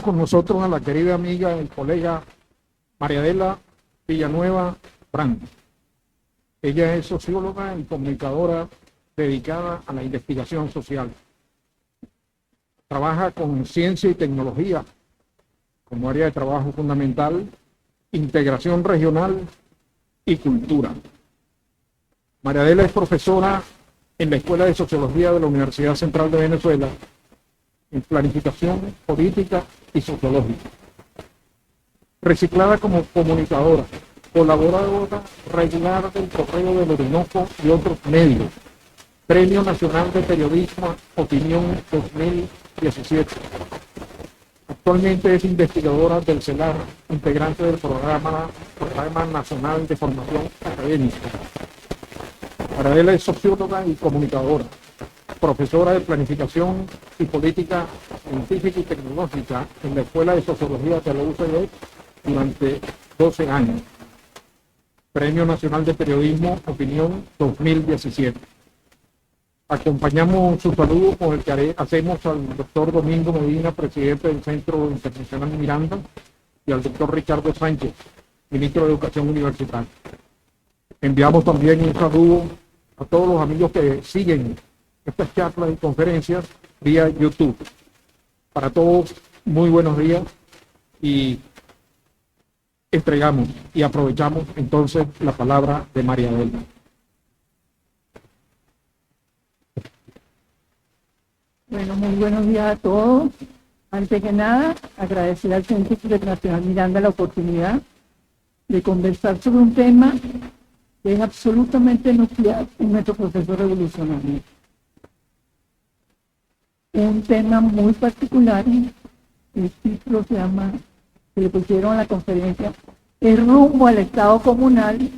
Con nosotros a la querida amiga y colega Mariadela Villanueva Brand. Ella es socióloga y comunicadora dedicada a la investigación social. Trabaja con ciencia y tecnología como área de trabajo fundamental, integración regional y cultura. Mariadela es profesora en la Escuela de Sociología de la Universidad Central de Venezuela, en planificación política y sociológica. Reciclada como comunicadora, colaboradora regular del Correo del Orinoco y otros medios. Premio Nacional de Periodismo Opinión 2017. Actualmente es investigadora del CELAR, integrante del Programa Nacional de Formación Académica. Mariadela es socióloga y comunicadora, profesora de Planificación y Política Científica y Tecnológica en la Escuela de Sociología de la UCB durante 12 años. Premio Nacional de Periodismo Opinión 2017. Acompañamos su saludo con el que hacemos al doctor Domingo Medina, presidente del Centro Internacional Miranda, y al doctor Ricardo Sánchez, ministro de Educación Universitaria. Enviamos también un saludo a todos los amigos que siguen estas charlas y conferencias vía YouTube. Para todos, muy buenos días y entregamos y aprovechamos entonces la palabra de Mariadela. Bueno, muy buenos días a todos. Antes que nada, agradecer al Centro Internacional Miranda la oportunidad de conversar sobre un tema que es absolutamente nuclear en nuestro proceso revolucionario. Un tema muy particular, el título se llama, que le pusieron a la conferencia, el rumbo al Estado comunal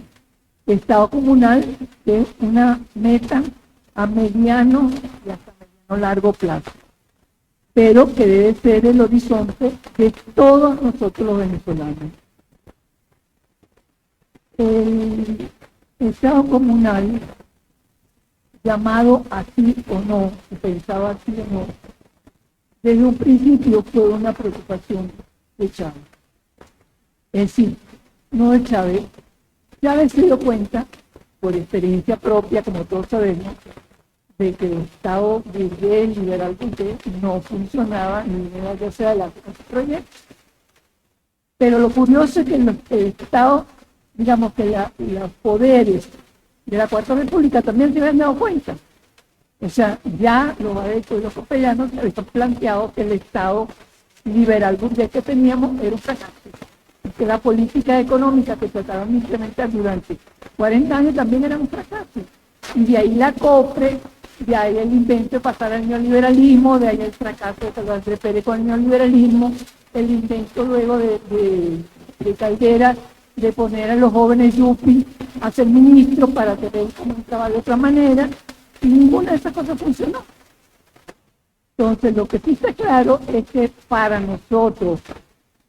que es una meta a mediano y hasta mediano largo plazo, pero que debe ser el horizonte de todos nosotros los venezolanos. El Estado comunal, llamado así o no, pensado así o no, desde un principio fue una preocupación de Chávez. Es decir, no de Chávez. Chávez se dio cuenta, por experiencia propia, como todos sabemos, de que el Estado burgués, liberal burgués, no funcionaba ni iba a hacer adelante con su proyecto. Pero lo curioso es que el Estado, digamos que los poderes de la Cuarta República también se habían dado cuenta. O sea, ya los adeptos y los copellanos habían planteado que el Estado liberal burgués que teníamos era un fracaso. Y que la política económica que trataron de implementar durante 40 años también era un fracaso. Y de ahí la COPRE, de ahí el invento de pasar al neoliberalismo, de ahí el fracaso de Carlos Andrés Pérez con el neoliberalismo, el intento luego de Caldera de poner a los jóvenes yupi a ser ministros para que vean cómo estaba de otra manera, y ninguna de esas cosas funcionó. Entonces, lo que sí está claro es que para nosotros,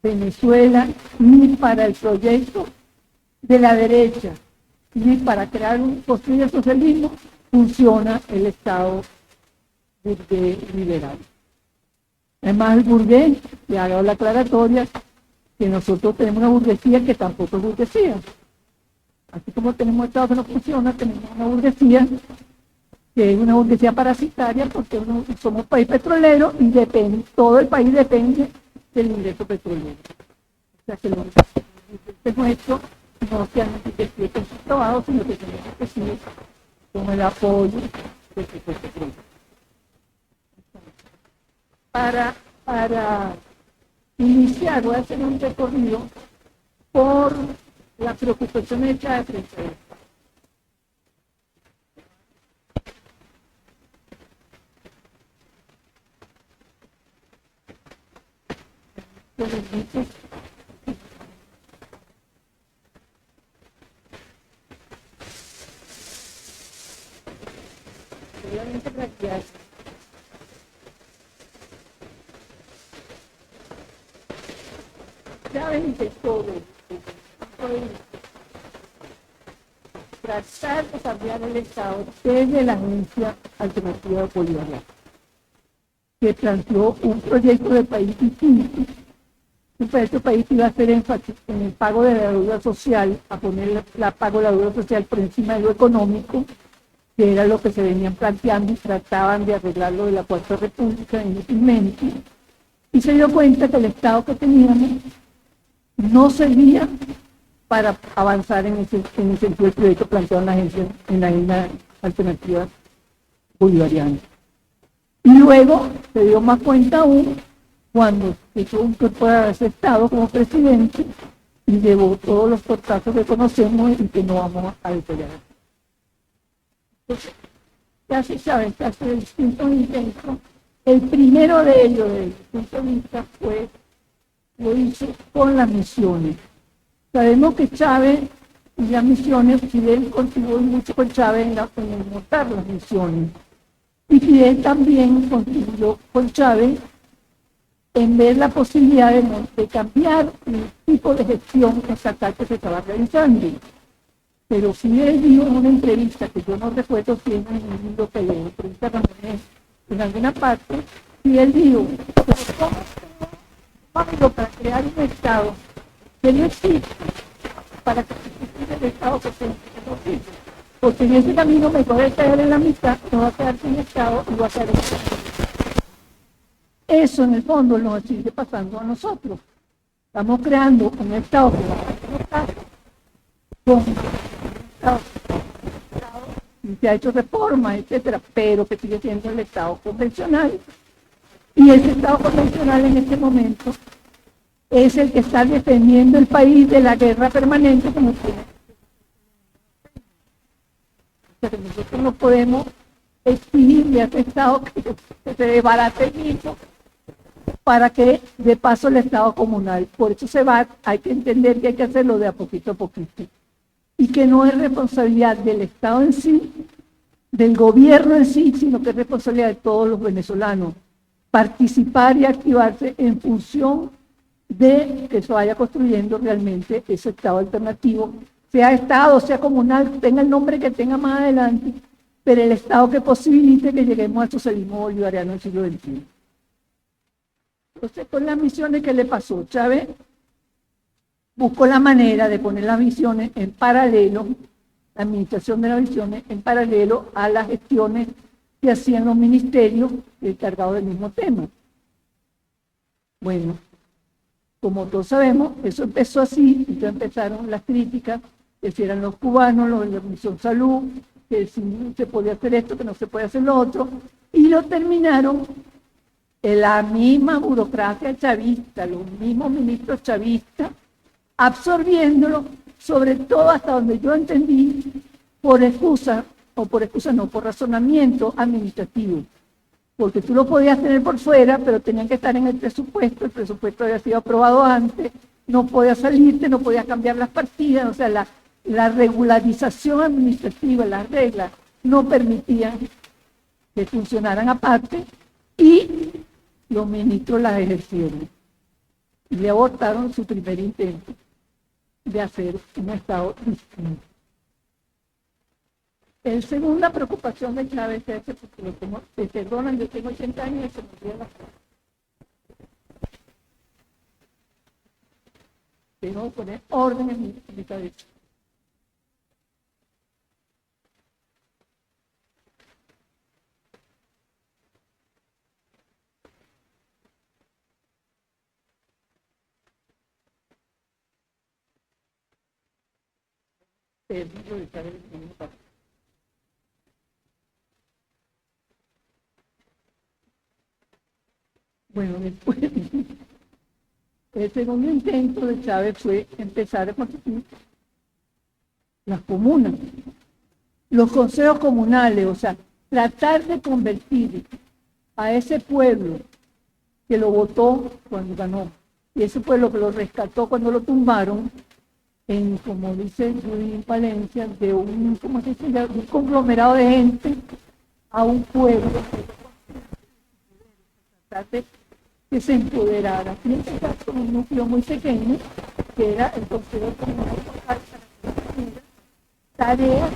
Venezuela, ni para el proyecto de la derecha, ni para construir el socialismo, funciona el Estado burgués liberal. Además, el burgués, le hago la aclaratoria, que nosotros tenemos una burguesía que tampoco es burguesía. Así como tenemos un Estado que no funciona, tenemos una burguesía que es una burguesía parasitaria porque somos país petrolero y todo el país depende del ingreso petrolero. O sea que los ingresos nuestros no se han enriquecido con sus trabajos, sino que se han enriquecido con el apoyo del sector petrolero. Para iniciar, voy a hacer un recorrido por las preocupaciones de Chávez frente a esto. Obviamente gracias. Chávez de todo tratar de cambiar el Estado desde la agencia alternativa de Bolívar. que planteó un proyecto de país distinto. Un proyecto de país que iba a hacer énfasis en el pago de la deuda social, a poner el pago de la deuda social por encima de lo económico, que era lo que se venían planteando y trataban de arreglarlo de la Cuarta República inútilmente, y se dio cuenta que el Estado que teníamos no servía para avanzar en el sentido del proyecto planteado en la agenda alternativa bolivariana. Y luego se dio más cuenta aún cuando se tuvo que incorporar a ese Estado como presidente y llevó todos los portazos que conocemos y que no vamos a detallar. Entonces, ya se sabe que hace distintos intentos. El primero de ellos, desde el punto de vista, lo hizo con las misiones. Sabemos que Chávez y las misiones, Fidel contribuyó mucho con Chávez en montar las misiones. Y Fidel también contribuyó con Chávez en ver la posibilidad de cambiar el tipo de gestión estatal que se estaba realizando. Pero Fidel dijo en una entrevista, que yo no recuerdo si es en el libro que le entrevista en alguna parte, Fidel dijo, pero ¿cómo para crear un Estado que no existe para que se el Estado que se existe? Porque en ese camino me puede caer en la mitad, no va a quedar sin Estado y va a quedar en eso en el fondo nos sigue pasando a nosotros. Estamos creando un Estado que va a estar con Estado, y se ha hecho reformas, etcétera, pero que sigue siendo el Estado convencional. Y ese Estado convencional en este momento es el que está defendiendo el país de la guerra permanente como tiene. Pero nosotros no podemos exigirle a ese Estado que se desbarate el mismo para que de paso el Estado comunal. Por eso hay que entender que hay que hacerlo de a poquito, y que no es responsabilidad del Estado en sí, del gobierno en sí, sino que es responsabilidad de todos los venezolanos participar y activarse en función de que se vaya construyendo realmente ese Estado alternativo, sea Estado, sea comunal, tenga el nombre que tenga más adelante, pero el Estado que posibilite que lleguemos al socialismo bolivariano del siglo XXI. Entonces, con las misiones, ¿qué le pasó? Chávez buscó la manera de poner las misiones en paralelo, la administración de las misiones en paralelo a las gestiones que hacían los ministerios encargados del mismo tema. Bueno, como todos sabemos, eso empezó así, y entonces empezaron las críticas, que si eran los cubanos, los de la Misión Salud, que si se podía hacer esto, que no se puede hacer lo otro, y lo terminaron en la misma burocracia chavista, los mismos ministros chavistas, absorbiéndolo, sobre todo hasta donde yo entendí, por razonamiento administrativo. Porque tú lo podías tener por fuera, pero tenían que estar en el presupuesto había sido aprobado antes, no podías salirte, no podías cambiar las partidas, o sea, la regularización administrativa, las reglas, no permitían que funcionaran aparte, y los ministros las ejercieron. Y le abortaron su primer intento de hacer un Estado distinto. La segunda preocupación de Chávez es que, porque me perdonan, yo tengo 80 años y se me olvida la frase. Tengo que poner orden en mi cabeza. Perdido de Chávez en el papel. Bueno, después, el segundo intento de Chávez fue empezar a constituir las comunas, los consejos comunales, o sea, tratar de convertir a ese pueblo que lo votó cuando ganó, y ese pueblo que lo rescató cuando lo tumbaron, en, como dice Judy Palencia, de un, ¿cómo se dice?, de un conglomerado de gente a un pueblo que se empoderara. En este caso, un núcleo muy pequeño, que era el Consejo Comunal Local, tareas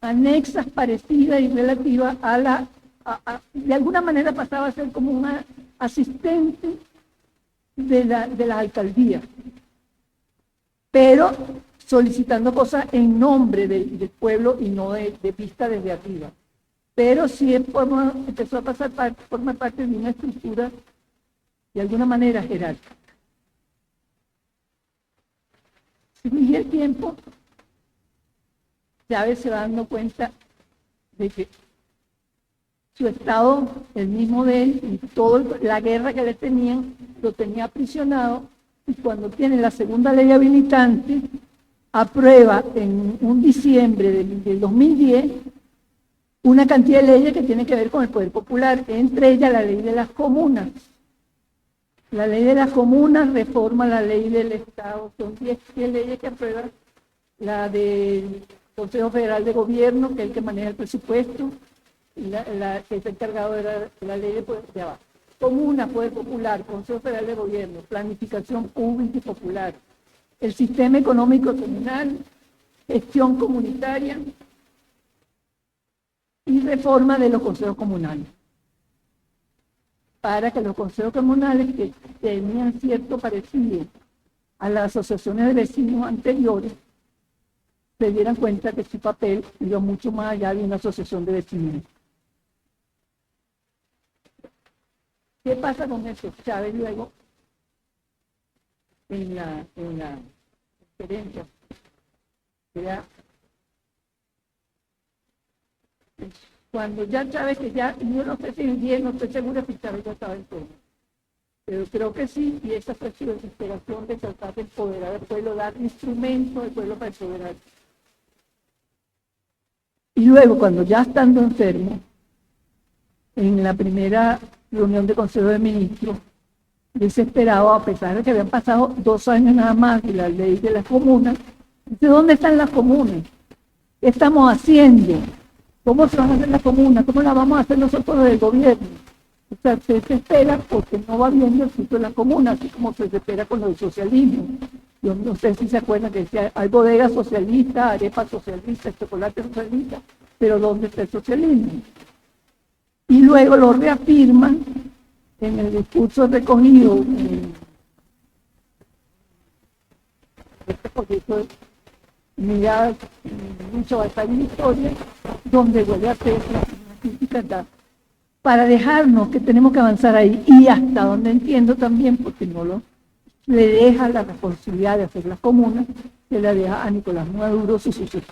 anexas, parecidas y relativas de alguna manera pasaba a ser como una asistente de la alcaldía, pero solicitando cosas en nombre del pueblo y no de vista desde arriba. Pero sí empezó a formar parte de una estructura de alguna manera jerárquica. Seguía el tiempo, Chávez se va dando cuenta de que su estado, el mismo de él, y toda la guerra que le tenían, lo tenía aprisionado, y cuando tiene la segunda ley habilitante, aprueba en un diciembre del 2010 una cantidad de leyes que tienen que ver con el poder popular, entre ellas la ley de las comunas. La ley de las comunas reforma la ley del Estado, son 10 leyes que aprueba, la del Consejo Federal de Gobierno, que es el que maneja el presupuesto, la que está encargado de la ley de poder de abajo. Comuna, poder popular, Consejo Federal de Gobierno, planificación pública y popular, el sistema económico comunal, gestión comunitaria y reforma de los consejos comunales. Para que los consejos comunales, que tenían cierto parecido a las asociaciones de vecinos anteriores, se dieran cuenta que su papel iba mucho más allá de una asociación de vecinos. ¿Qué pasa con eso? Chávez luego, en la conferencia, cuando ya Chávez, que ya, yo no sé si en 10, no estoy segura si Chávez ya estaba en todo, pero creo que sí, y esa fue su desesperación de tratar de empoderar al pueblo, dar instrumentos al pueblo para empoderarse. Y luego, cuando ya estando enfermo, en la primera reunión de Consejo de Ministros, desesperado, a pesar de que habían pasado 2 años nada más de la ley de las comunas, dice, ¿dónde están las comunas? ¿Qué estamos haciendo? ¿Cómo se van a hacer las comunas? ¿Cómo las vamos a hacer nosotros desde el gobierno? O sea, se desespera porque no va viendo el fruto de la comuna, así como se desespera con lo del socialismo. Yo no sé si se acuerdan que decía, hay bodegas socialistas, arepas socialistas, chocolate socialista, pero ¿dónde está el socialismo? Y luego lo reafirman en el discurso recogido en este proyecto Miradas, mucha batalla y historia, donde vuelve a hacer una crítica para dejarnos que tenemos que avanzar ahí, y hasta donde entiendo también, porque no le deja la responsabilidad de hacer las comunas, se la deja a Nicolás Maduro, su sucesor.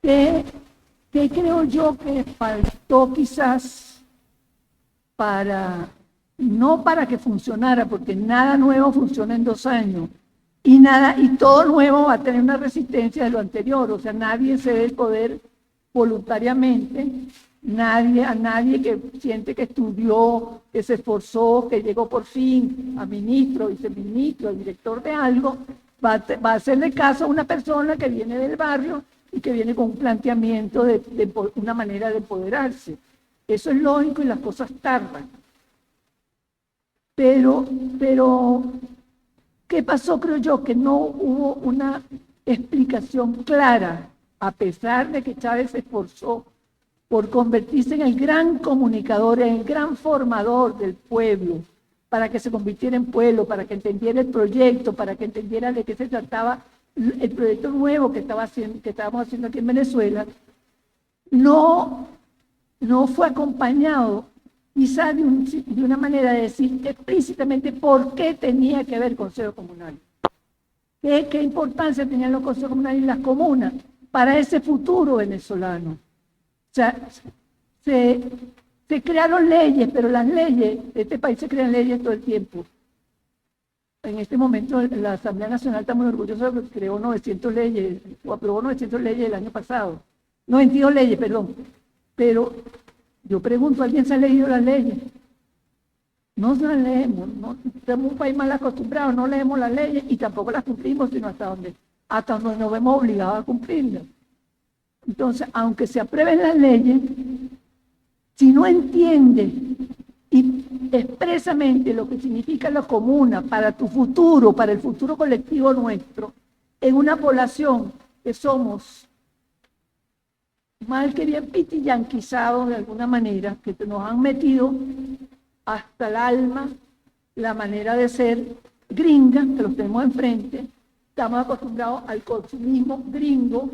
¿Qué creo yo que faltó quizás no para que funcionara, porque nada nuevo funciona en 2 años, y todo nuevo va a tener una resistencia de lo anterior, o sea, nadie cede el poder voluntariamente, a nadie que siente que estudió, que se esforzó, que llegó por fin a ministro, viceministro, director de algo, va a hacerle caso a una persona que viene del barrio y que viene con un planteamiento de una manera de empoderarse. Eso es lógico y las cosas tardan. Pero ¿qué pasó? Creo yo que no hubo una explicación clara, a pesar de que Chávez se esforzó por convertirse en el gran comunicador, en el gran formador del pueblo, para que se convirtiera en pueblo, para que entendiera el proyecto, para que entendiera de qué se trataba el proyecto nuevo que estábamos haciendo aquí en Venezuela, no fue acompañado quizá de una manera de decir explícitamente por qué tenía que haber consejo comunal. ¿Qué importancia tenían los consejos comunales y las comunas para ese futuro venezolano? O sea, se crearon leyes, pero las leyes, de este país se crean leyes todo el tiempo. En este momento la Asamblea Nacional está muy orgullosa porque creó 900 leyes, o aprobó 900 leyes el año pasado. 92 leyes, perdón. Pero yo pregunto, ¿alguien se ha leído las leyes? No se las leemos, no, somos un país mal acostumbrado, no leemos las leyes y tampoco las cumplimos, sino hasta donde nos vemos obligados a cumplirlas. Entonces, aunque se aprueben las leyes, si no entiendes y expresamente lo que significa la comuna para tu futuro, para el futuro colectivo nuestro, en una población que somos mal que bien pitillanquizados de alguna manera, que nos han metido hasta el alma la manera de ser gringa, que los tenemos enfrente. Estamos acostumbrados al consumismo gringo.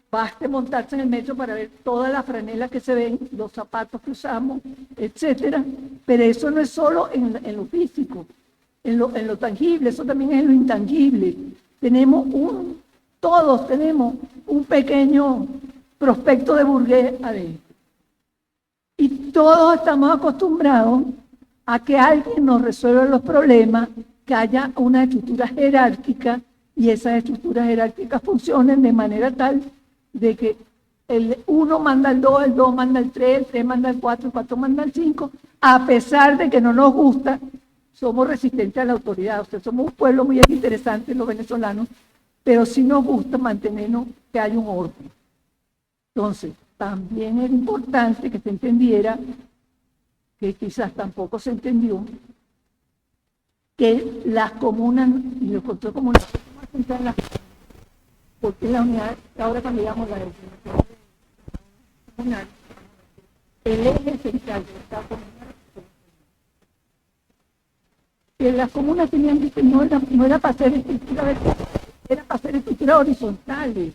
Baste montarse en el metro para ver todas las franelas que se ven, los zapatos que usamos, etcétera. Pero eso no es solo en lo físico, en lo tangible, eso también es en lo intangible. Todos tenemos un pequeño prospecto de burgués adentro. Y todos estamos acostumbrados a que alguien nos resuelva los problemas, que haya una estructura jerárquica y esas estructuras jerárquicas funcionen de manera tal de que el 1 manda al 2, el 2 manda al 3, el 3 manda al 4, el 4 manda al 5, a pesar de que no nos gusta, somos resistentes a la autoridad. O sea, somos un pueblo muy interesante los venezolanos, pero sí nos gusta mantenernos que haya un orden. Entonces, también era importante que se entendiera, que quizás tampoco se entendió, que las comunas y los controles comunales en las, porque la unidad, ahora cambiamos la definición comunal, el eje central del Estado comunal, que las comunas tenían que no era para hacer estructuras verticales, era para hacer estructuras horizontales.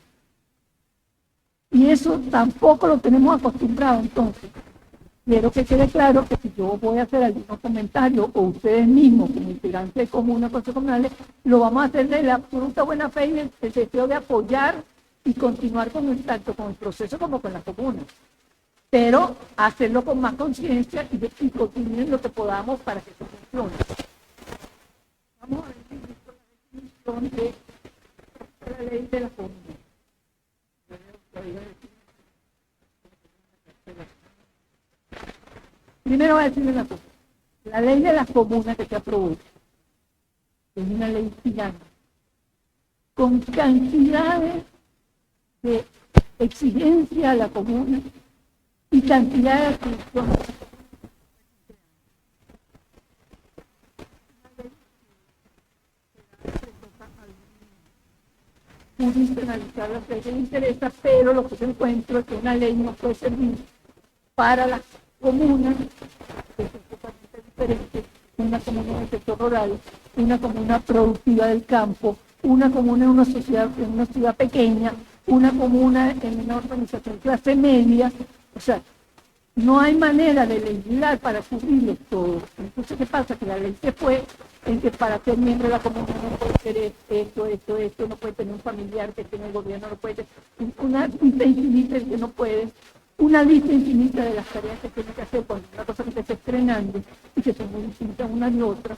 Y eso tampoco lo tenemos acostumbrado. Entonces, quiero que quede claro que si yo voy a hacer algún comentario, o ustedes mismos, como integrantes de comunas, consejos comunales, lo vamos a hacer de la absoluta buena fe y el deseo de apoyar y continuar tanto con el proceso como con las comunas. Pero hacerlo con más conciencia y continuar lo que podamos para que eso funcione. Vamos a ver la definición de la ley de la comuna. Primero voy a decirle una cosa. La ley de las comunas que se aprobó es una ley gigante, con cantidades de exigencia a la comuna y cantidad de atribuciones. Institucionalizar lo que les interesa, pero lo que yo encuentro es que una ley no puede servir para las comunas, que son totalmente diferentes, una comuna en el sector rural, una comuna productiva del campo, una comuna en una ciudad pequeña, una comuna en una organización clase media. O sea, no hay manera de legislar para cubrirlos todos. Entonces, ¿qué pasa? Que la ley se fue en que para ser miembro de la comuna no puede ser esto, no puede tener un familiar que tiene el gobierno, no puede tener una lista infinita que no puede, una lista infinita de las tareas que tiene que hacer cuando una cosa que se está estrenando y que son muy distintas una y otra,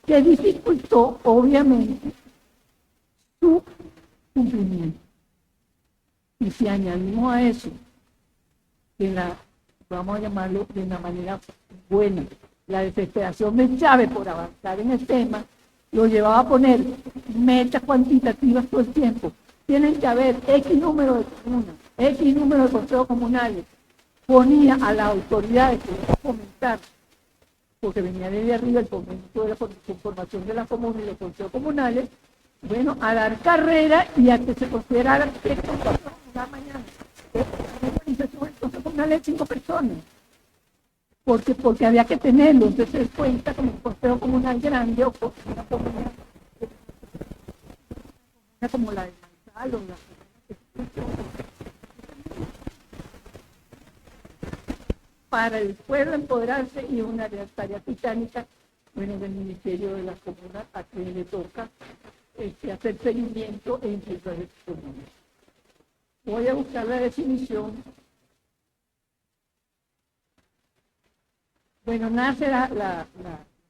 que dificultó, obviamente, su cumplimiento. Y si añadimos a eso, que vamos a llamarlo de una manera buena, la desesperación de Chávez por avanzar en el tema, lo llevaba a poner metas cuantitativas todo el tiempo. Tienen que haber X número de comunas, X número de consejos comunales. Ponía a las autoridades que iban a fomentar, porque venía desde arriba el fomento de la formación de las comunas y los consejos comunales, bueno, a dar carrera y a que se considerara que esto va a mañana. Una organización del consejo comunal de 5 personas. Porque había que tenerlo, entonces se cuenta como un consejo comunal grande o una comunidad como la de Manzal o para el pueblo empoderarse y una tarea titánica, bueno, del Ministerio de las Comunas, a quien le toca hacer seguimiento e impulsar el comunas. Voy a buscar la definición. Bueno, nace la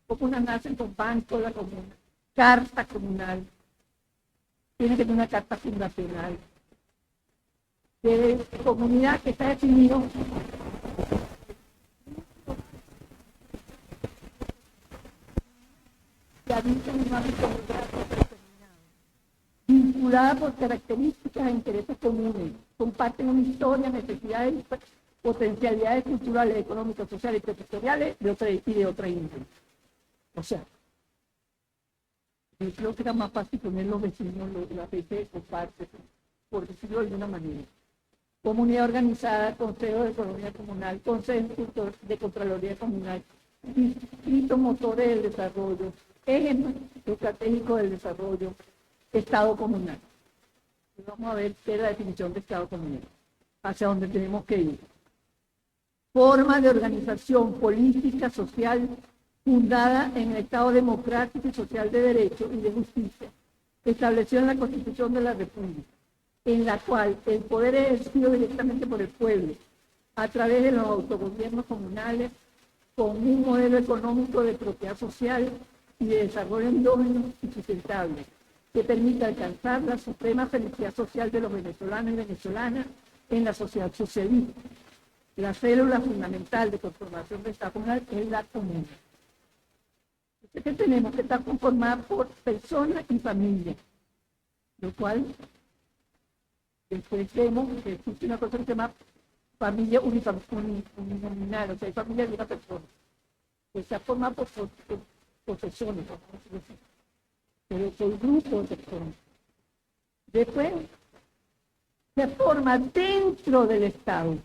comuna nace con banco la comuna, carta comunal, tiene que tener una carta fundacional, de comunidad que está definido que habita en un ámbito geográfico determinado, vinculada por características e intereses comunes, comparten una historia, necesidades, potencialidades culturales, económicas, sociales y territoriales y de otra índole. O sea, yo creo que era más fácil poner los vecinos, la gente comparten, por decirlo de alguna manera. comunidad organizada, consejo de economía comunal, consejo de contraloría comunal, distrito motores del desarrollo, eje estratégico del desarrollo, estado comunal. Y vamos a ver qué es la definición de estado comunal, hacia dónde tenemos que ir. Forma de organización política, social, fundada en el Estado democrático y social de derecho y de justicia, estableció en la Constitución de la República, en la cual el poder es ejercido directamente por el pueblo, a través de los autogobiernos comunales, con un modelo económico de propiedad social y de desarrollo endógeno y sustentable, que permita alcanzar la suprema felicidad social de los venezolanos y venezolanas en la sociedad socialista. La célula fundamental de conformación del Estado comunal es la comuna. Que tenemos que estar conformada por personas y familias, lo cual después vemos que existe una cosa que se llama familia uninominal, o sea, hay familia de una persona, que se forma por personas, pero por grupos de personas. Después se forma dentro del Estado.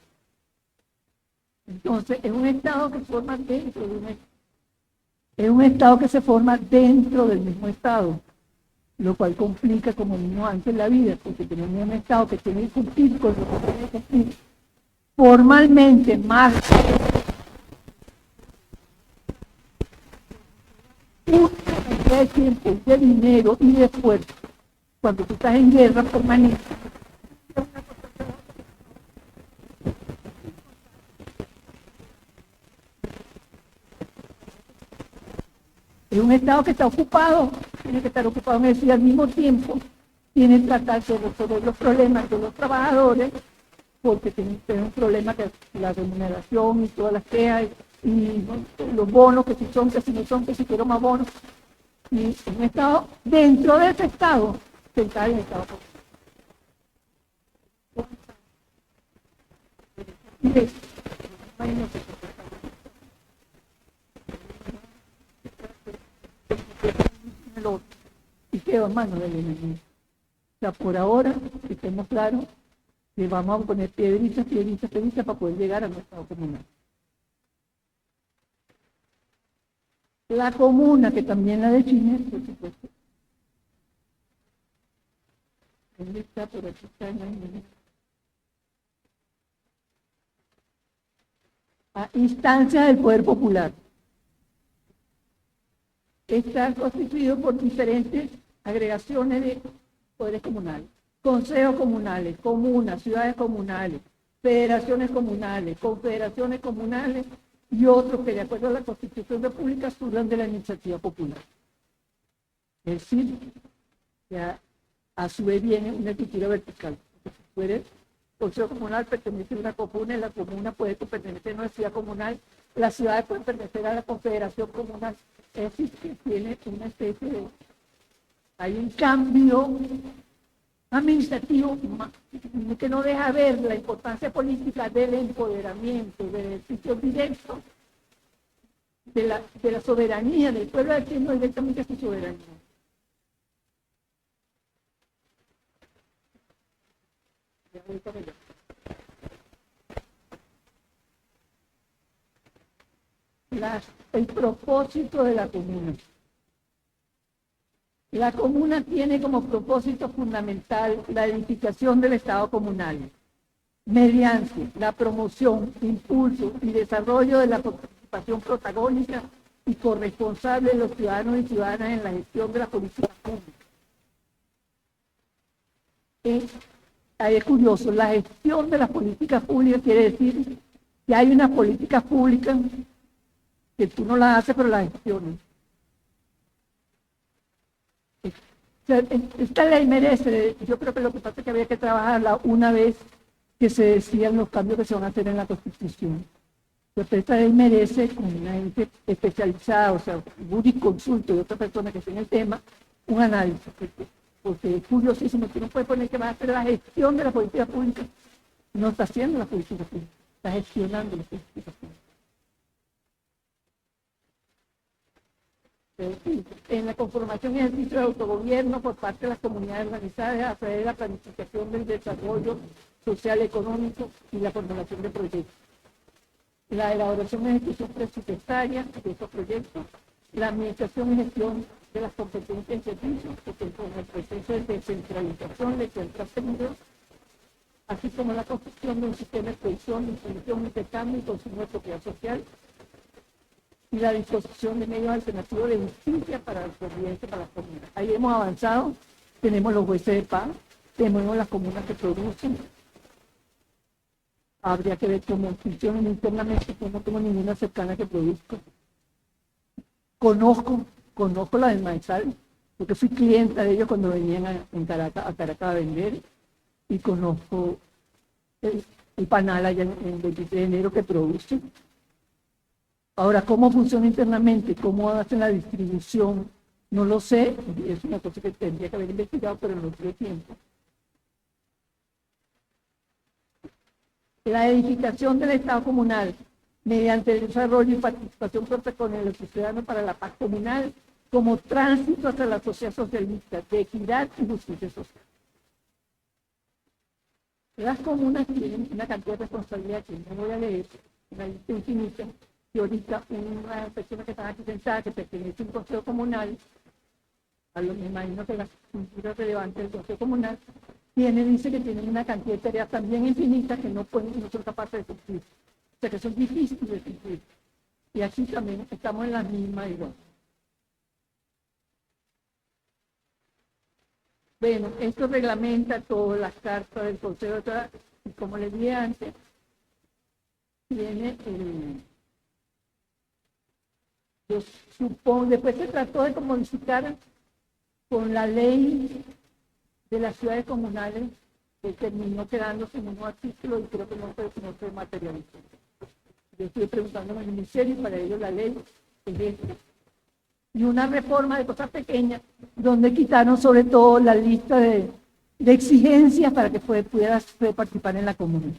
Entonces, es un Estado que forma dentro de es un Estado que se forma dentro del mismo Estado, lo cual complica, como vimos antes, la vida, porque tenemos un Estado que tiene que cumplir con lo que tiene que cumplir formalmente, más una cantidad de tiempo, de dinero y de esfuerzo. Cuando tú estás en guerra permanente, es un Estado que está ocupado, tiene que estar ocupado en eso y al mismo tiempo tiene que tratar de resolver los problemas de los trabajadores, porque tiene un problema que la remuneración y todas las quejas y los bonos, que si son, que si no son, que si quiero más bonos. Y un Estado, dentro de ese Estado, se encarga el Estado. Y quedó en manos del enemigo. O sea, por ahora, que estemos claros, que vamos a poner piedritas para poder llegar a nuestro Estado comunal. La comuna, que también la define, por supuesto. ¿Dónde está? Por aquí está en la a instancia del poder popular. Está constituido por diferentes agregaciones de poderes comunales, consejos comunales, comunas, ciudades comunales, federaciones comunales, confederaciones comunales y otros que de acuerdo a la Constitución República surjan de la iniciativa popular. Es decir, que a su vez viene una estructura vertical. Puede, consejo comunal pertenece a una comuna y la comuna puede pertenecer a una ciudad comunal, las ciudades pueden pertenecer a la confederación comunal. Es decir, que tiene una especie de... Hay un cambio administrativo que no deja ver la importancia política del empoderamiento, del ejercicio directo de la soberanía del pueblo, haciendo directamente su soberanía. El propósito de la comuna. La comuna tiene como propósito fundamental la edificación del Estado comunal, mediante la promoción, impulso y desarrollo de la participación protagónica y corresponsable de los ciudadanos y ciudadanas en la gestión de la política pública. Es curioso, la gestión de las políticas públicas quiere decir que hay unas políticas públicas que tú no las haces, pero las gestionas. Esta ley merece, yo creo que lo que pasa es que había que trabajarla una vez que se decían los cambios que se van a hacer en la Constitución. Pero esta ley merece, con una gente especializada, o sea, jurisconsulto y otra persona que esté en el tema, un análisis. Porque es curiosísimo, tú no puedes poner que va a hacer la gestión de la política pública. No está haciendo la política pública, está gestionando la política pública. En la conformación y ejercicio de autogobierno por parte de las comunidades organizadas a través de la planificación del desarrollo social, económico y la formulación de proyectos. La elaboración y ejecución presupuestaria de estos proyectos, la administración y gestión de las competencias y servicios, porque con el proceso de descentralización de centros técnicos, así como la construcción de un sistema de producción, distribución, intercambio y consumo de propiedad social, y la disposición de medios alternativos de justicia para la convivencia para las comunas. Ahí hemos avanzado, tenemos los jueces de paz, tenemos las comunas que producen. Habría que ver cómo funcionan internamente, yo no tengo ninguna cercana que produzca. Conozco la del Maizal, porque fui clienta de ellos cuando venían a Caracas a vender, y conozco el panal allá en el 23 de enero que producen. Ahora, ¿cómo funciona internamente? ¿Cómo hacen la distribución? No lo sé, es una cosa que tendría que haber investigado, pero no tuve tiempo. La edificación del Estado comunal mediante el desarrollo y participación con el ciudadano para la paz comunal como tránsito hacia la sociedad socialista de equidad y justicia social. Las comunas tienen una cantidad de responsabilidad que no voy a leer, una lista infinita, que ahorita una persona que está aquí sentada, que pertenece a un consejo comunal, a lo me imagino que la cultura relevante del consejo comunal, dice que tienen una cantidad de tareas también infinitas que no son capaces de cumplir. O sea que son difíciles de cumplir. Y aquí también estamos en la misma igual. Bueno, esto reglamenta todas las cartas del Consejo, y como les dije antes, tiene yo supongo, después se trató de modificar con la ley de las ciudades comunales, que terminó quedándose en un artículo y creo que no se materializó. Yo estoy preguntando al ministerio y para ellos la ley es esta. Y una reforma de cosas pequeñas, donde quitaron sobre todo la lista de exigencias para que pudiera participar en la comunidad.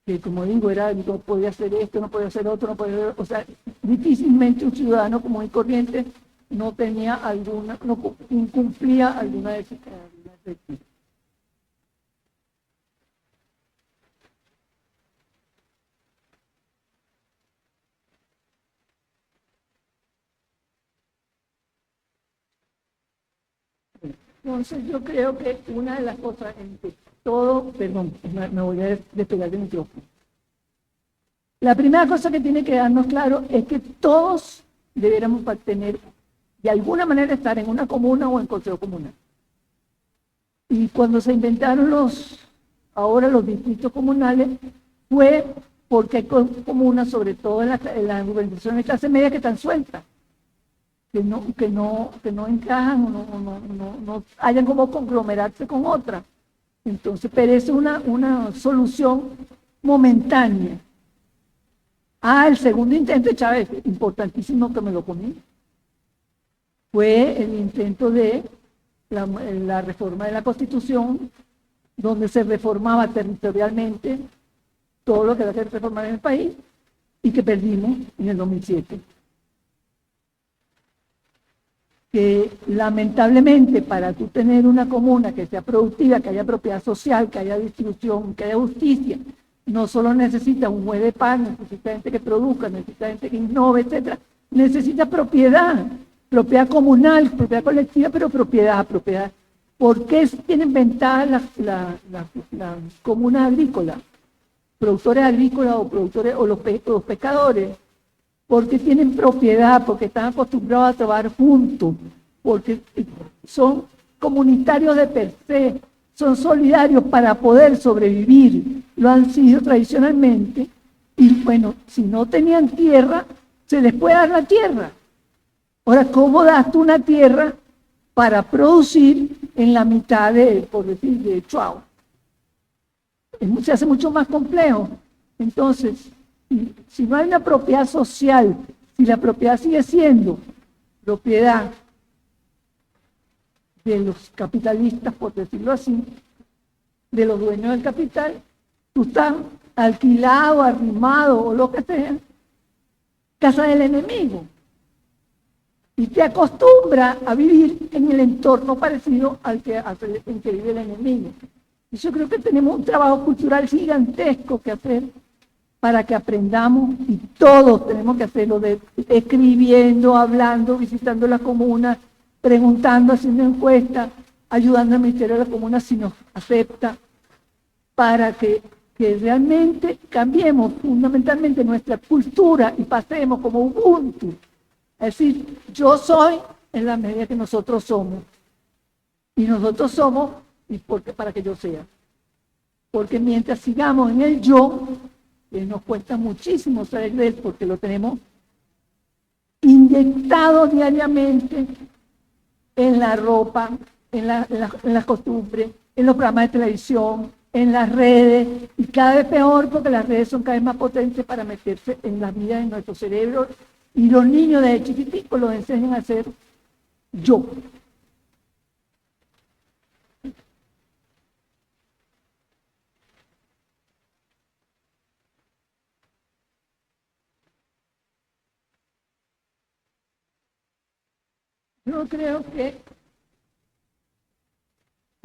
Que como digo, no podía hacer esto, no podía hacer otro, no podía, o sea, difícilmente un ciudadano común y corriente no tenía alguna, no incumplía alguna de esas requisitos. Entonces yo creo que una de las cosas en que todo, perdón, me voy a despegar del micrófono. La primera cosa que tiene que darnos claro es que todos debiéramos tener, de alguna manera, estar en una comuna o en consejo comunal. Y cuando se inventaron ahora los distritos comunales, fue porque hay comunas, sobre todo en las urbanizaciones de clase media, que están sueltas, que no encajan, no hayan como conglomerarse con otras. Entonces, pero es una solución momentánea. El segundo intento de Chávez, importantísimo que me lo comí, fue el intento de la reforma de la Constitución, donde se reformaba territorialmente todo lo que había que reformar en el país y que perdimos en el 2007. Que lamentablemente para tú tener una comuna que sea productiva, que haya propiedad social, que haya distribución, que haya justicia, no solo necesita un juez de paz, necesita gente que produzca, necesita gente que innove, etcétera, necesita propiedad comunal, propiedad colectiva, pero propiedad. ¿Por qué tienen ventaja las comunas agrícolas, productores agrícolas o productores o los pescadores? Porque tienen propiedad, porque están acostumbrados a trabajar juntos, porque son comunitarios de per se, son solidarios para poder sobrevivir, lo han sido tradicionalmente, y bueno, si no tenían tierra, se les puede dar la tierra. Ahora, ¿cómo das tú una tierra para producir en la mitad por decir, de Chuao? Se hace mucho más complejo. Entonces, si no hay una propiedad social, si la propiedad sigue siendo propiedad de los capitalistas, por decirlo así, de los dueños del capital, tú estás alquilado, arrimado o lo que sea, casa del enemigo. Y te acostumbra a vivir en el entorno parecido en que vive el enemigo. Yo creo que tenemos un trabajo cultural gigantesco que hacer para que aprendamos, y todos tenemos que hacerlo, escribiendo, hablando, visitando la comuna, preguntando, haciendo encuestas, ayudando al Ministerio de la Comuna si nos acepta, para que realmente cambiemos fundamentalmente nuestra cultura y pasemos como Ubuntu. Es decir, yo soy en la medida que nosotros somos. Y nosotros somos para que yo sea. Porque mientras sigamos en el yo, nos cuesta muchísimo salir de él, porque lo tenemos inyectado diariamente en la ropa, en las costumbres, en los programas de televisión, en las redes, y cada vez peor porque las redes son cada vez más potentes para meterse en la vida de nuestro cerebro, y los niños desde chiquiticos los enseñan a ser yo. Yo creo que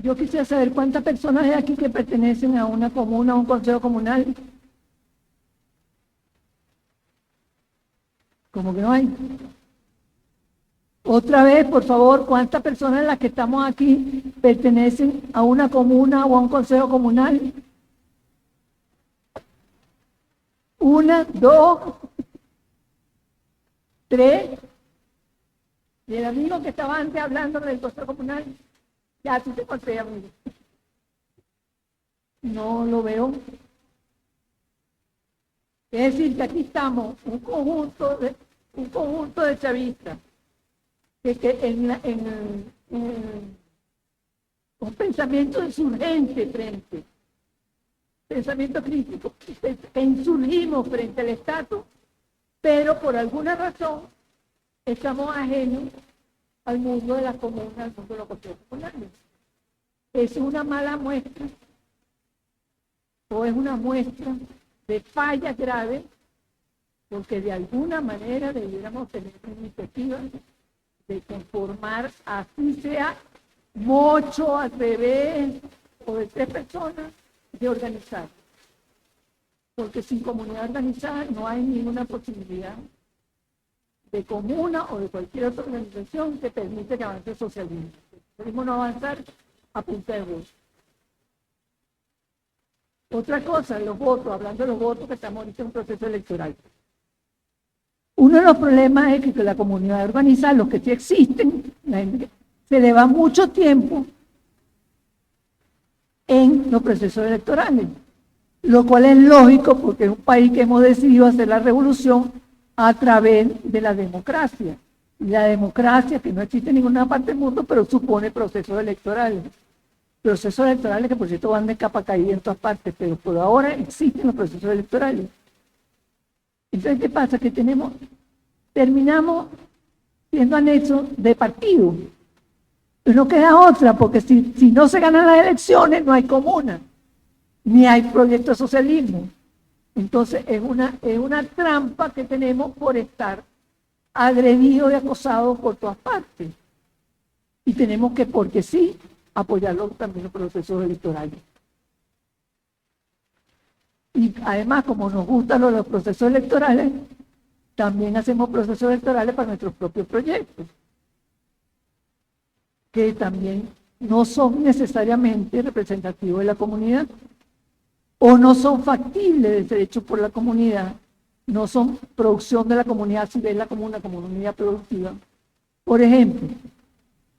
yo quisiera saber cuántas personas hay aquí que pertenecen a una comuna, a un consejo comunal. Como que no hay. Otra vez, por favor, ¿cuántas personas de las que estamos aquí pertenecen a una comuna o a un consejo comunal? 1, 2, 3. Y el amigo que estaba antes hablando del consejo comunal, ya tú te conté, amigo. No lo veo. Es decir, que aquí estamos, un conjunto de chavistas, un pensamiento insurgente frente, pensamiento crítico, que insurgimos frente al estatus, pero por alguna razón estamos ajenos al mundo de la comuna, al mundo de los consejos comunales. Es una mala muestra, o es una muestra de falla grave, porque de alguna manera debiéramos tener una iniciativa de conformar, así sea mucho, al revés, o de 3 personas, de organizar. Porque sin comunidad organizada no hay ninguna posibilidad de comuna o de cualquier otra organización que permita que avance el socialismo. Podemos no avanzar a punta de voz. Otra cosa, los votos, hablando de los votos, que estamos ahorita en un proceso electoral. Uno de los problemas es que la comunidad organizada, los que sí existen, se le va mucho tiempo en los procesos electorales, lo cual es lógico porque es un país que hemos decidido hacer la revolución a través de la democracia. Y la democracia, que no existe en ninguna parte del mundo, pero supone procesos electorales. Procesos electorales que, por cierto, van de capa caída en todas partes, pero por ahora existen los procesos electorales. Entonces, ¿qué pasa? Que terminamos siendo anexos de partido. Pero no queda otra, porque si no se ganan las elecciones, no hay comuna, ni hay proyecto de socialismo. Entonces, es una trampa que tenemos por estar agredidos y acosados por todas partes. Y tenemos que, porque sí, apoyarlo también en los procesos electorales. Y además, como nos gustan los procesos electorales, también hacemos procesos electorales para nuestros propios proyectos, que también no son necesariamente representativos de la comunidad, o no son factibles de ser hechos por la comunidad, no son producción de la comunidad, si ves la comuna como una unidad productiva. Por ejemplo,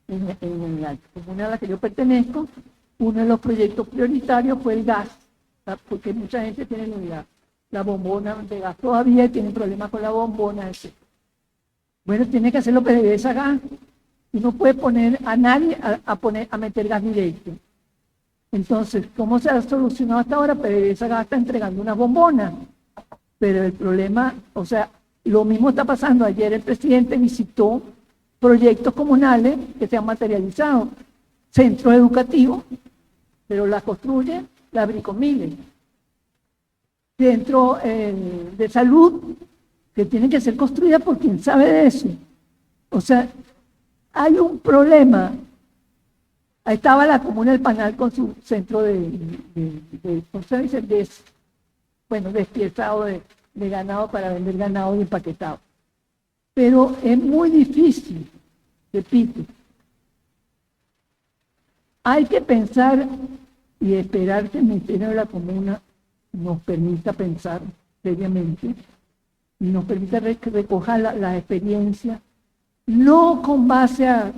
en la comuna a la que yo pertenezco, uno de los proyectos prioritarios fue el gas, porque mucha gente tiene la bombona de gas todavía y tiene problemas con la bombona, etc. Bueno, tiene que hacerlo PDVSA gas, y no puede poner a nadie a meter gas directo. Entonces, ¿cómo se ha solucionado hasta ahora? PDVSA gas está entregando una bombona, pero el problema, o sea, lo mismo está pasando. Ayer el presidente visitó proyectos comunales que se han materializado, centros educativos, pero la construye la Bricomile, centro de salud, que tienen que ser construidas por quien sabe de eso. O sea, hay un problema Ahí estaba la comuna del Panal con su centro ¿cómo se dice? Despiezado de ganado para vender ganado y empaquetado. Pero es muy difícil, repito. Hay que pensar y esperar que el Ministerio de la Comuna nos permita pensar seriamente y nos permita recoger las experiencias, no con base a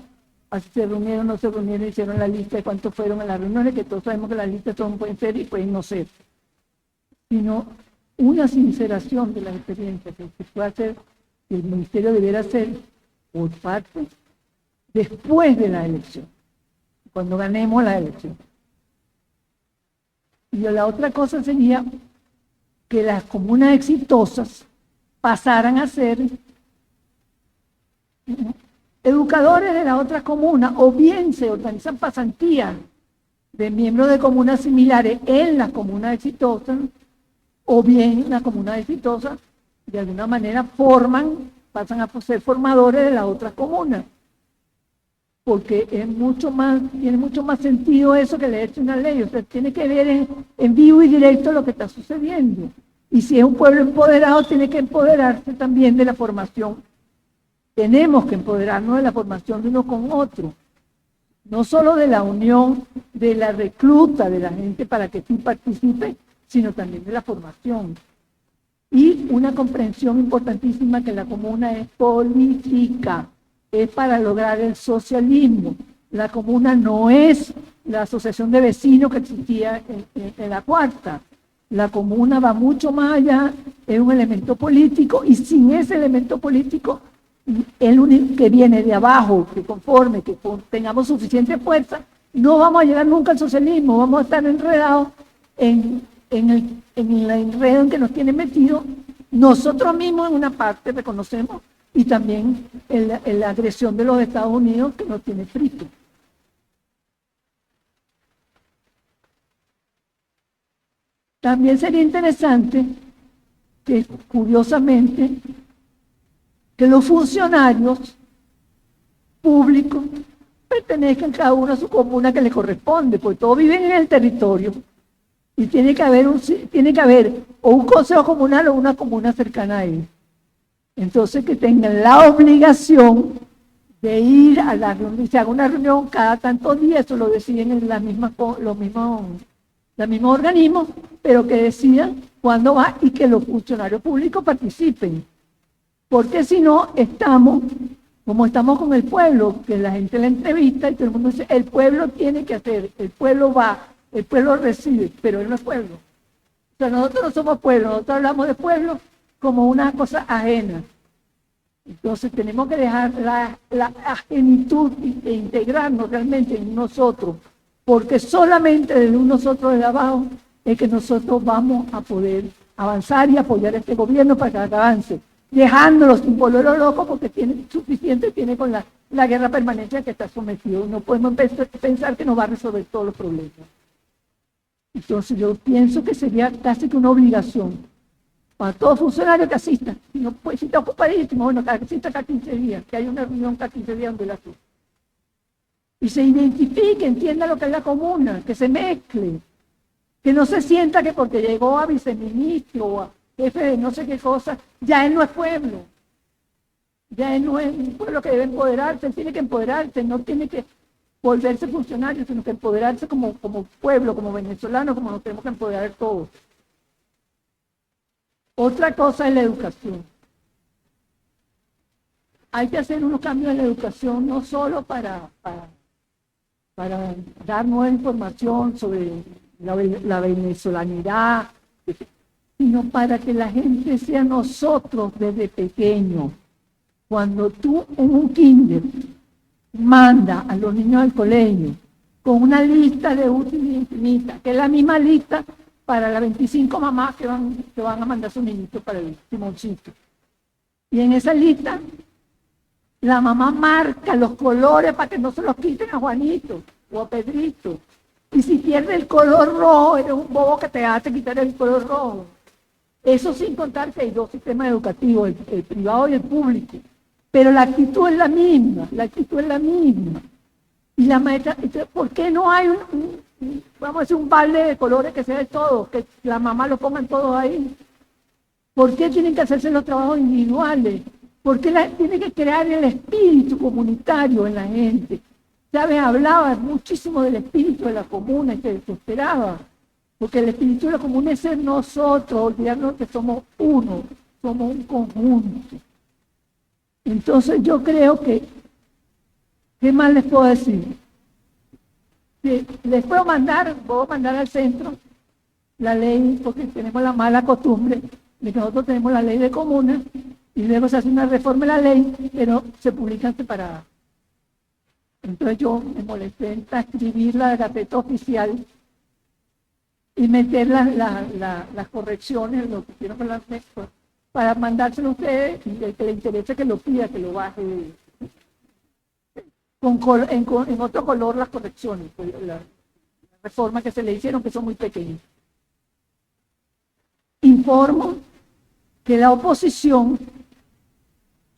si se reunieron o no se reunieron, hicieron la lista de cuántos fueron a las reuniones, que todos sabemos que las listas pueden ser y pueden no ser, sino una sinceración de las experiencias que se puede hacer, que el Ministerio debiera hacer por parte después de la elección, cuando ganemos la elección. Y la otra cosa sería que las comunas exitosas pasaran a ser educadores de la otra comuna, o bien se organizan pasantías de miembros de comunas similares en las comunas exitosas, o bien las comunas exitosas de alguna manera pasan a ser formadores de las otras comunas, porque tiene mucho más sentido eso que leerse una ley. O sea, tiene que ver en vivo y directo lo que está sucediendo. Y si es un pueblo empoderado, tiene que empoderarse también de la formación. Tenemos que empoderarnos de la formación de uno con otro, no solo de la unión, de la recluta de la gente para que sí participe, sino también de la formación. Y una comprensión importantísima, que la comuna es política, es para lograr el socialismo. La comuna no es la asociación de vecinos que existía en la cuarta. La comuna va mucho más allá, es un elemento político, y sin ese elemento político, el único que viene de abajo, que conforme, que tengamos suficiente fuerza, no vamos a llegar nunca al socialismo, vamos a estar enredados en el enredo en que nos tienen metidos. Nosotros mismos en una parte reconocemos, y también en la agresión de los Estados Unidos que nos tiene fritos. También sería interesante que, curiosamente, que los funcionarios públicos pertenezcan cada uno a su comuna que le corresponde, porque todos viven en el territorio y tiene que haber o un consejo comunal o una comuna cercana a él. Entonces, que tengan la obligación de ir a la reunión, se haga una reunión cada tantos días, eso lo deciden en los mismos organismos, pero que decidan cuándo va y que los funcionarios públicos participen. Porque si no, como estamos con el pueblo, que la gente la entrevista y todo el mundo dice, el pueblo tiene que hacer, el pueblo va, el pueblo recibe, pero él no es pueblo. O sea, nosotros no somos pueblo, nosotros hablamos de pueblo como una cosa ajena. Entonces tenemos que dejar la ajenitud e integrarnos realmente en nosotros, porque solamente desde nosotros de abajo es que nosotros vamos a poder avanzar y apoyar a este gobierno para que avance, dejándolo sin volverlo loco, porque tiene con la guerra permanente a que está sometido. No podemos pensar que nos va a resolver todos los problemas. Entonces yo pienso que sería casi que una obligación para todo funcionario que asista. Si está ocupadísimo, bueno, que asista cada 15 días, que haya una reunión cada 15 días donde la asista. Y se identifique, entienda lo que es la comuna, que se mezcle, que no se sienta que porque llegó a viceministro o a jefe de no sé qué cosa, ya él no es pueblo. Ya él no es un pueblo que debe empoderarse, él tiene que empoderarse, no tiene que volverse funcionario, sino que empoderarse como pueblo, como venezolano, como nos tenemos que empoderar todos. Otra cosa es la educación. Hay que hacer unos cambios en la educación, no solo para dar nueva información sobre la venezolanidad, sino para que la gente sea nosotros desde pequeños. Cuando tú en un kinder manda a los niños al colegio con una lista de útiles infinitas, que es la misma lista para las 25 mamás que van a mandar a sus niñitos para el Simoncito. Y en esa lista, la mamá marca los colores para que no se los quiten a Juanito o a Pedrito. Y si pierde el color rojo, eres un bobo que te hace quitar el color rojo. Eso sin contar que hay dos sistemas educativos, el privado y el público. Pero la actitud es la misma, Y la maestra, ¿por qué no hay vamos a decir, un balde de colores que sea de todos, que la mamá lo pongan todos ahí? ¿Por qué tienen que hacerse los trabajos individuales? ¿Por qué tiene que crear el espíritu comunitario en la gente? ¿Sabes? Hablaba muchísimo del espíritu de la comuna y se desesperaba. Porque el espíritu de la comuna es ser nosotros, olvidarnos que somos uno, somos un conjunto. Entonces yo creo que, ¿qué más les puedo decir? Que les puedo mandar al centro la ley, porque tenemos la mala costumbre de que nosotros tenemos la ley de comunas y luego se hace una reforma de la ley, pero se publican separadas. Entonces yo me molesté en transcribir la Gaceta Oficial y meter las correcciones, lo que quiero con las textos, para mandárselo a ustedes y el que le interese que lo pida, que lo baje en otro color las correcciones, la reforma que se le hicieron, que son muy pequeñas. Informo que la oposición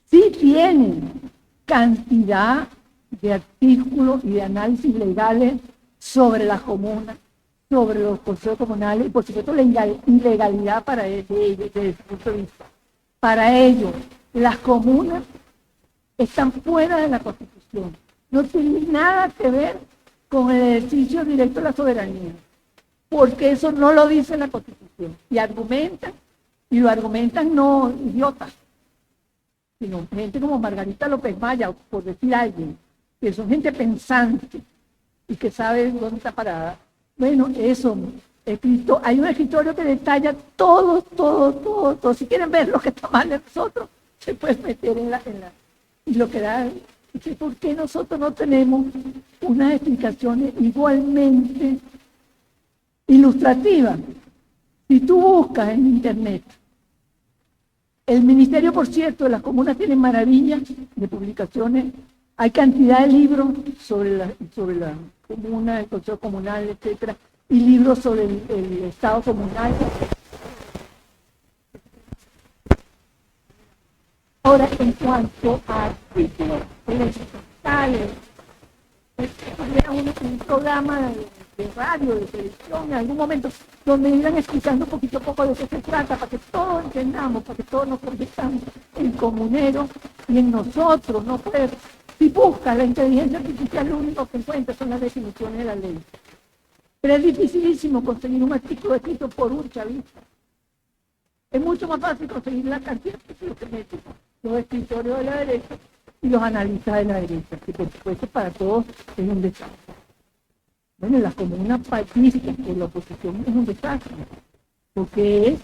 sí tiene cantidad de artículos y de análisis legales sobre las comunas, sobre los consejos comunales y por supuesto la ilegalidad para ellos, desde ese punto de vista. Para ellos, las comunas están fuera de la Constitución. No tienen nada que ver con el ejercicio directo de la soberanía, porque eso no lo dice la Constitución. Y lo argumentan no idiotas, sino gente como Margarita López Maya, por decir alguien, que son gente pensante y que sabe dónde está parada. Bueno, eso, escrito, hay un escritorio que detalla todo. Si quieren ver lo que está mal de nosotros, se puede meter y lo que da, ¿por qué nosotros no tenemos unas explicaciones igualmente ilustrativas? Si tú buscas en internet, el ministerio, por cierto, de las comunas tiene maravillas de publicaciones, hay cantidad de libros sobre la comuna, el consejo comunal, etcétera, y libros sobre el estado comunal. Ahora, en cuanto a artículos elementales, era un programa de radio, de televisión, en algún momento, donde iban explicando poquito a poco de qué se trata, para que todos entendamos, para que todos nos convirtamos en comuneros y en nosotros, no puede. Si busca la inteligencia artificial, lo único que encuentra son las definiciones de la ley. Pero es dificilísimo conseguir un artículo escrito por un chavista. Es mucho más fácil conseguir la cantidad de artículos que meten los escritorios de la derecha y los analistas de la derecha, que por supuesto para todos es un desastre. Bueno, las comunas pacíficas por la oposición es un desastre, porque es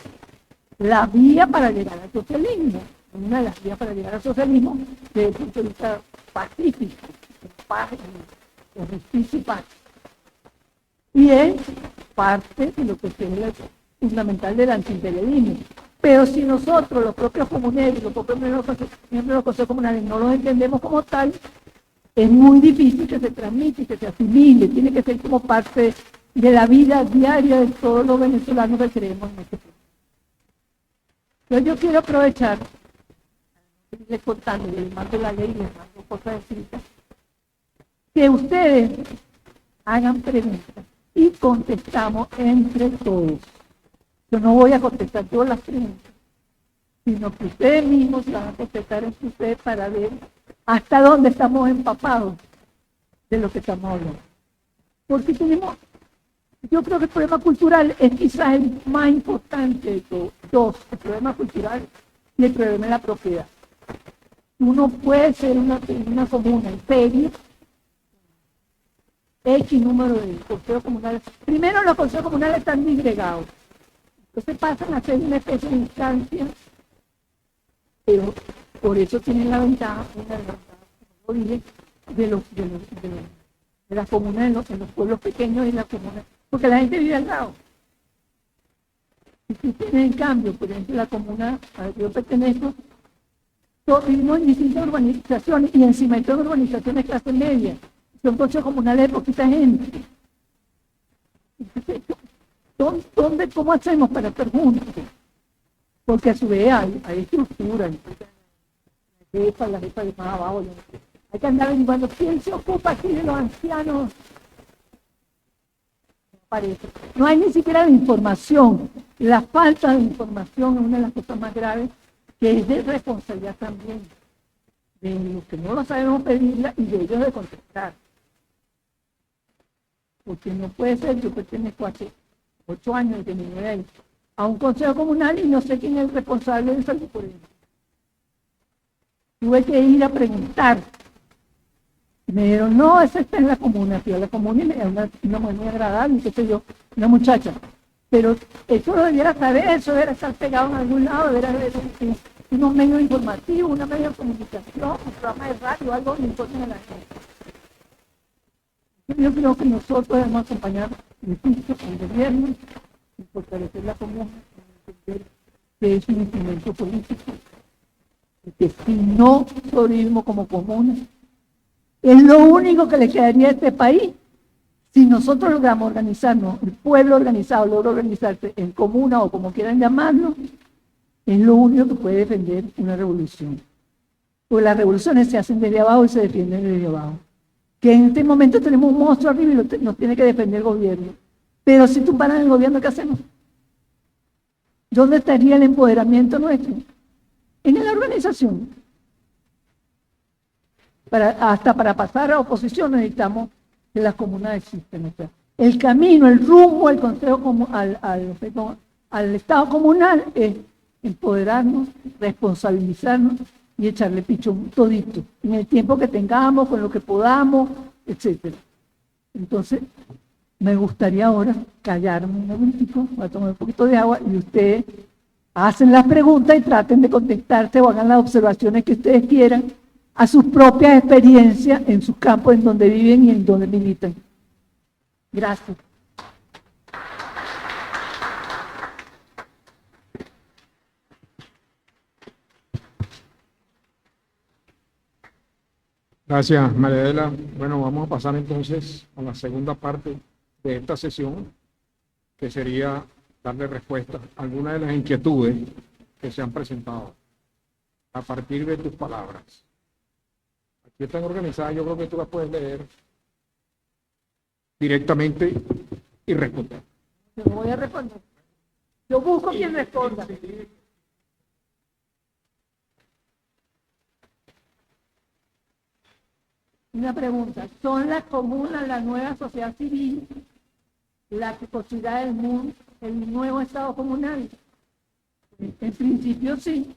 la vía para llegar al socialismo. Una de las vías para llegar al socialismo desde el punto de vista pacífico, paz, justicia y paz. Y es parte de lo que es fundamental del antiimperialismo. Pero si nosotros, los propios comuneros, los propios miembros de los consejos comunales, no los entendemos como tal, es muy difícil que se transmita y que se asimile. Tiene que ser como parte de la vida diaria de todos los venezolanos que creemos en este país. Entonces yo quiero aprovechar, les contando, les mando la ley, les mando cosas escritas, que ustedes hagan preguntas y contestamos entre todos. Yo no voy a contestar yo las preguntas, sino que ustedes mismos van a contestar entre ustedes para ver hasta dónde estamos empapados de lo que estamos hablando. Porque yo creo que el problema cultural es quizás el más importante de todos. El problema cultural y el problema de la propiedad. Uno puede ser una comuna en serio, X número de consejos comunales. Primero, los consejos comunales están disgregados. Entonces pasan a ser una especie de instancia, pero por eso tienen la ventaja, como dije, de las comunas en los pueblos pequeños y las comunas, porque la gente vive al lado. Y si tienen en cambio, por ejemplo, la comuna a la que yo pertenezco, vivimos en distintas urbanizaciones y encima de todas urbanizaciones clase media. Son consejos comunales de poquita gente. ¿Cómo hacemos para estar juntos? Porque a su vez hay estructuras, la jefa de más abajo, Hay que andar averiguando quién se ocupa aquí de los ancianos. Parece. No hay ni siquiera la información. La falta de información es una de las cosas más graves, que es de responsabilidad también de los que no lo sabemos pedirla y de ellos de contestar. Porque no puede ser, yo pertenezco hace 8 años de mi nivel a un consejo comunal y no sé quién es el responsable de salud por ello. Tuve que ir a preguntar. Y me dijeron, no, esa está en la comuna. Fui a la comuna y me una mujer muy agradable, qué sé yo, una muchacha. Pero eso lo debiera saber, eso debería estar pegado en algún lado, debería haber unos medios informativos, una medio de comunicación, un programa de radio, algo que informe a la gente. Yo creo que nosotros debemos acompañar el gobierno y fortalecer la comuna, entender que es un instrumento político, que si no sobrevivimos como comuna, es lo único que le quedaría a este país. Si nosotros logramos organizarnos, el pueblo organizado logra organizarse en comuna o como quieran llamarlo, es lo único que puede defender una revolución. Porque las revoluciones se hacen desde abajo y se defienden desde abajo. Que en este momento tenemos un monstruo arriba y nos tiene que defender el gobierno. Pero si tú paras el gobierno, ¿qué hacemos? ¿Dónde estaría el empoderamiento nuestro? En la organización. Hasta para pasar a oposición necesitamos que las comunas existen. O sea, el camino, el rumbo al consejo, al Estado comunal es empoderarnos, responsabilizarnos y echarle pichón todito, en el tiempo que tengamos, con lo que podamos, etc. Entonces, me gustaría ahora callarme un momentico, voy a tomar un poquito de agua y ustedes hacen las preguntas y traten de contestarse o hagan las observaciones que ustedes quieran a sus propias experiencias en sus campos en donde viven y en donde militan. Gracias. Gracias, María Adela. Bueno, vamos a pasar entonces a la segunda parte de esta sesión, que sería darle respuesta a algunas de las inquietudes que se han presentado a partir de tus palabras. Aquí están organizadas, yo creo que tú las puedes leer directamente y responder. Yo no voy a responder. Yo busco quien responda. Una pregunta, ¿son las comunas, la nueva sociedad civil, la posibilidad del mundo, el nuevo Estado comunal? En principio sí.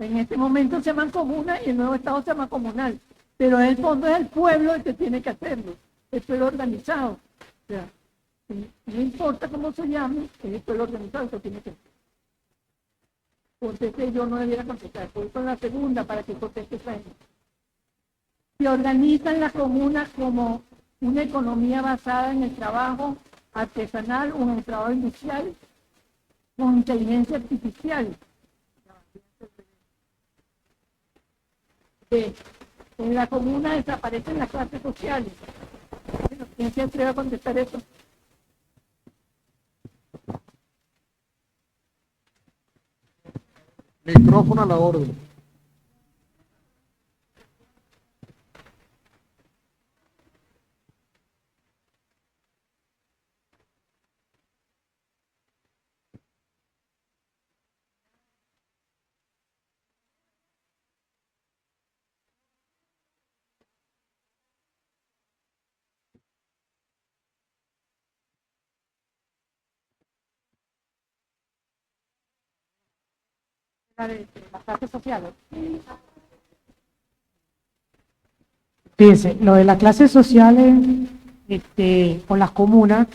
En este momento se llaman comunas y el nuevo Estado se llama comunal. Pero en el fondo es el pueblo el que tiene que hacerlo, el pueblo organizado. O sea, no importa cómo se llame, es el pueblo organizado el que tiene que hacerlo. Conteste, yo no debiera contestar, voy con la segunda para que conteste esa gente. Se organizan las comunas como una economía basada en el trabajo artesanal o en el trabajo industrial con inteligencia artificial. En la comuna desaparecen las clases sociales. Bueno, ¿quién se atreve a contestar eso? Micrófono a la orden. Las clases sociales. Fíjense, lo de las clases sociales con las comunas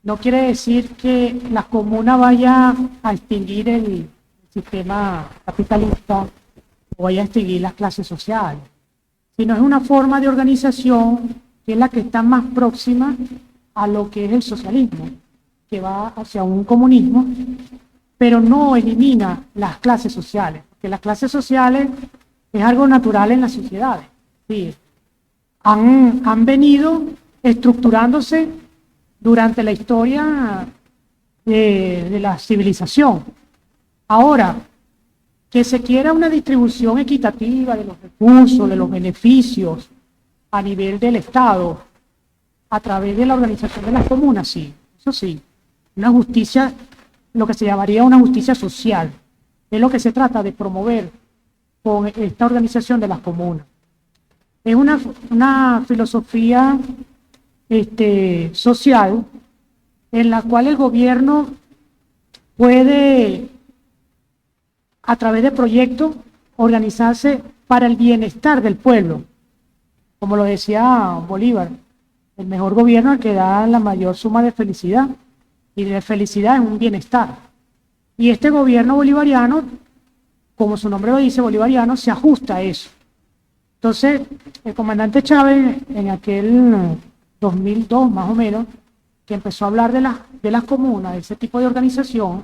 no quiere decir que la comuna vaya a extinguir el sistema capitalista o vaya a extinguir las clases sociales, sino es una forma de organización que es la que está más próxima a lo que es el socialismo, que va hacia un comunismo, pero no elimina las clases sociales, porque las clases sociales es algo natural en las sociedades. Sí. Han venido estructurándose durante la historia de la civilización. Ahora, que se quiera una distribución equitativa de los recursos, de los beneficios a nivel del Estado, a través de la organización de las comunas, sí, eso sí. Una justicia, lo que se llamaría una justicia social, es lo que se trata de promover con esta organización de las comunas. Es una filosofía social en la cual el gobierno puede, a través de proyectos, organizarse para el bienestar del pueblo. Como lo decía Bolívar, el mejor gobierno es el que da la mayor suma de felicidad, y de felicidad es un bienestar. Y este gobierno bolivariano, como su nombre lo dice, bolivariano, se ajusta a eso. Entonces, el comandante Chávez, en aquel 2002 más o menos, que empezó a hablar de las comunas, de ese tipo de organización,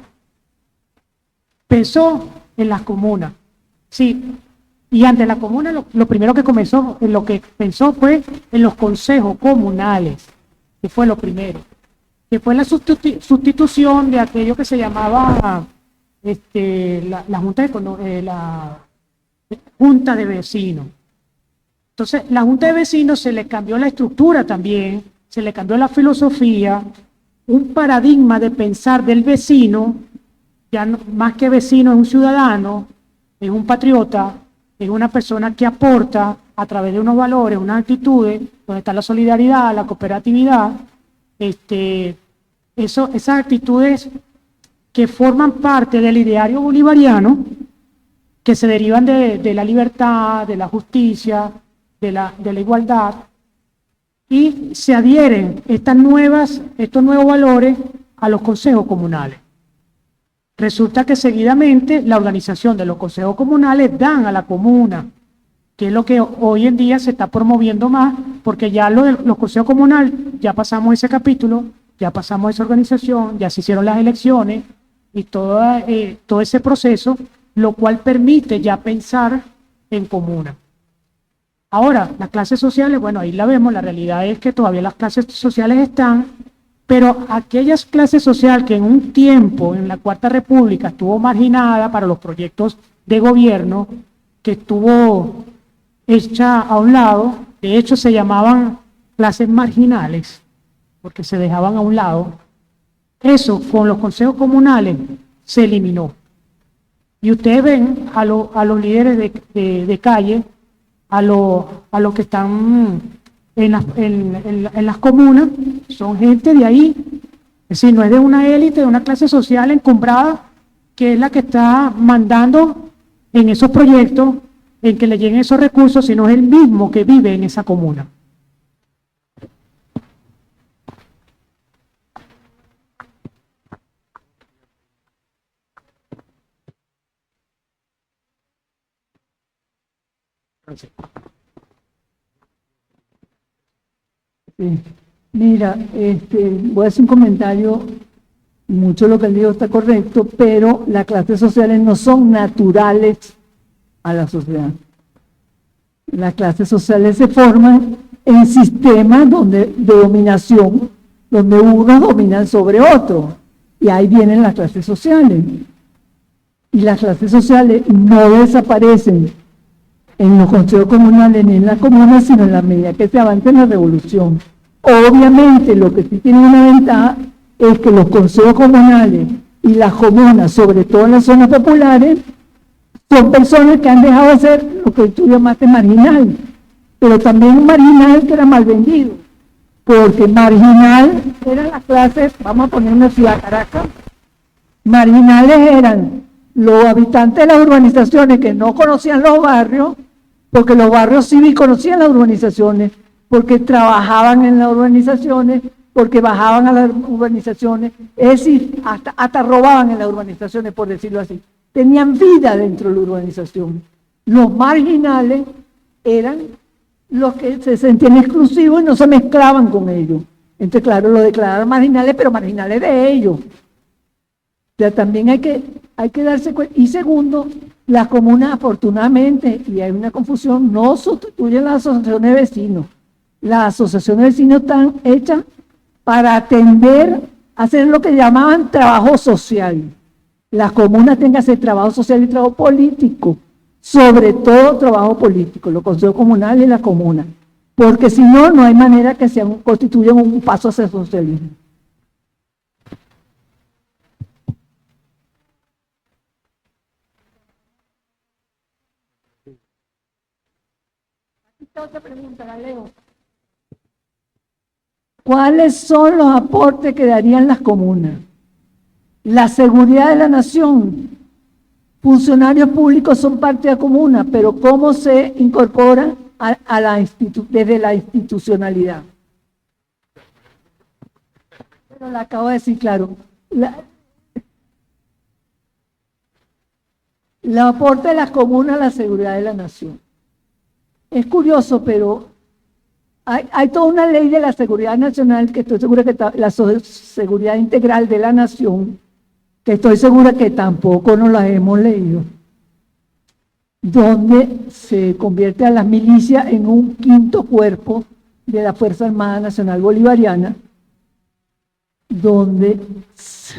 pensó en las comunas. Sí, y ante la comuna lo primero que comenzó, lo que pensó fue en los consejos comunales, que fue lo primero, que fue la sustitución de aquello que se llamaba la junta de vecinos. Entonces, la junta de vecinos se le cambió la estructura también, se le cambió la filosofía, un paradigma de pensar del vecino, ya no, más que vecino es un ciudadano, es un patriota, es una persona que aporta a través de unos valores, unas actitudes, donde está la solidaridad, la cooperatividad, esas actitudes que forman parte del ideario bolivariano, que se derivan de la libertad, de la justicia, de la igualdad, y se adhieren estos nuevos valores a los consejos comunales. Resulta que seguidamente la organización de los consejos comunales dan a la comuna, que es lo que hoy en día se está promoviendo más, porque ya los consejos comunales, ya pasamos ese capítulo, ya pasamos esa organización, ya se hicieron las elecciones y todo ese proceso, lo cual permite ya pensar en comuna. Ahora, las clases sociales, bueno, ahí la vemos, la realidad es que todavía las clases sociales están, pero aquellas clases sociales que en un tiempo, en la Cuarta República, estuvo marginada para los proyectos de gobierno, que estuvo hecha a un lado, de hecho se llamaban clases marginales, porque se dejaban a un lado, eso con los consejos comunales se eliminó. Y ustedes ven a los líderes de calle, a los que están en las comunas, son gente de ahí, es decir, no es de una élite, de una clase social encumbrada, que es la que está mandando en esos proyectos, en que le lleguen esos recursos, sino es el mismo que vive en esa comuna. Sí. Mira, voy a hacer un comentario, mucho de lo que él dijo está correcto, pero las clases sociales no son naturales a la sociedad. Las clases sociales se forman en sistemas de dominación, donde unos dominan sobre otros, y ahí vienen las clases sociales. Y las clases sociales no desaparecen en los consejos comunales ni en las comunas, sino en la medida que se avance en la revolución. Obviamente, lo que sí tiene una ventaja es que los consejos comunales y las comunas, sobre todo en las zonas populares, son personas que han dejado de ser lo que tú llamaste marginal, pero también un marginal que era mal vendido, porque marginal era la clase, vamos a poner una ciudad, Caracas, marginales eran los habitantes de las urbanizaciones que no conocían los barrios, porque los barrios sí conocían las urbanizaciones, porque trabajaban en las urbanizaciones, porque bajaban a las urbanizaciones, es decir, hasta robaban en las urbanizaciones, por decirlo así. Tenían vida dentro de la urbanización. Los marginales eran los que se sentían exclusivos y no se mezclaban con ellos. Entonces, claro, lo declararon marginales, pero marginales de ellos. O sea, también hay que darse cuenta. Y segundo, las comunas, afortunadamente, y hay una confusión, no sustituyen las asociaciones de vecinos. Las asociaciones de vecinos están hechas para atender, hacer lo que llamaban trabajo social. Las comunas tengan que hacer trabajo social y trabajo político, sobre todo trabajo político, los consejos comunales y las comunas, porque si no, no hay manera que se constituyan un paso hacia el socialismo. Otra pregunta, la leo. ¿Cuáles son los aportes que darían las comunas? La seguridad de la nación. Funcionarios públicos son parte de la comuna, pero ¿cómo se incorporan desde la institucionalidad? Pero la acabo de decir, claro. El aporte de las comunas a la seguridad de la nación. Es curioso, pero hay toda una ley de la seguridad nacional, que estoy segura que la seguridad integral de la nación, que estoy segura que tampoco nos la hemos leído, donde se convierte a las milicias en un quinto cuerpo de la Fuerza Armada Nacional Bolivariana, donde,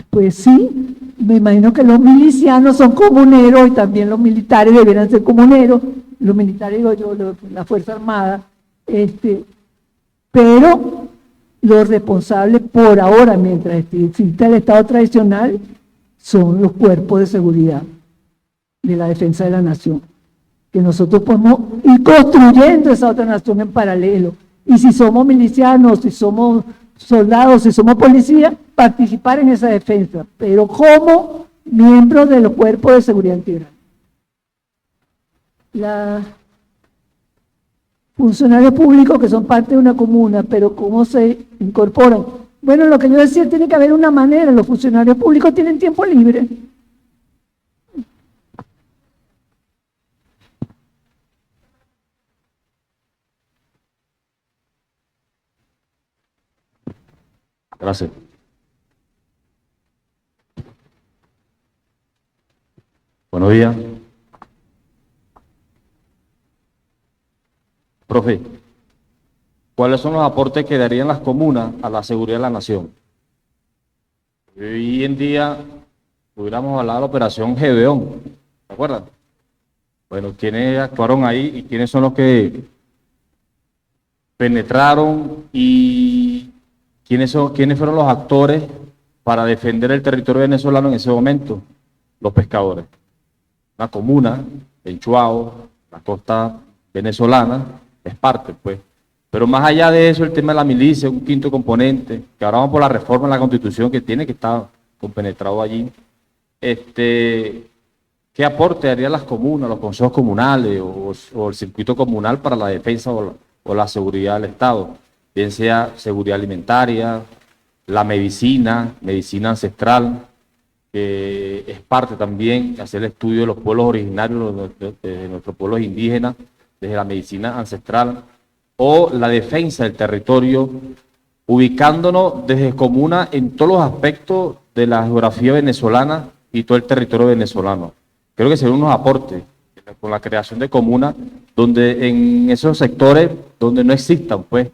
pues sí, me imagino que los milicianos son comuneros y también los militares deberían ser comuneros, los militares, digo yo, la Fuerza Armada, pero los responsables por ahora, mientras exista el Estado tradicional, son los cuerpos de seguridad de la defensa de la nación, que nosotros podemos ir construyendo esa otra nación en paralelo, y si somos milicianos, si somos soldados, si somos policías, participar en esa defensa, pero como miembros de los cuerpos de seguridad integral. Los funcionarios públicos que son parte de una comuna, pero ¿cómo se incorporan? Bueno, lo que yo decía, tiene que haber una manera. Los funcionarios públicos tienen tiempo libre. Gracias. Buenos días. Profe, ¿cuáles son los aportes que darían las comunas a la seguridad de la nación? Hoy en día hubiéramos hablado de la operación Gedeón, ¿se acuerdan? Bueno, ¿quiénes actuaron ahí y quiénes son los que penetraron y quiénes fueron los actores para defender el territorio venezolano en ese momento? Los pescadores. La comuna, el Chuao, la costa venezolana, es parte, pues. Pero más allá de eso, el tema de la milicia es un quinto componente, que ahora vamos por la reforma en la Constitución que tiene que estar compenetrado allí. ¿Qué aporte harían las comunas, los consejos comunales o el circuito comunal para la defensa o la seguridad del Estado? Bien sea seguridad alimentaria, la medicina ancestral, que es parte también de hacer el estudio de los pueblos originarios, de nuestros pueblos indígenas, desde la medicina ancestral, o la defensa del territorio, ubicándonos desde comuna en todos los aspectos de la geografía venezolana y todo el territorio venezolano. Creo que serían unos aportes con la creación de comunas, donde en esos sectores donde no existan, pues,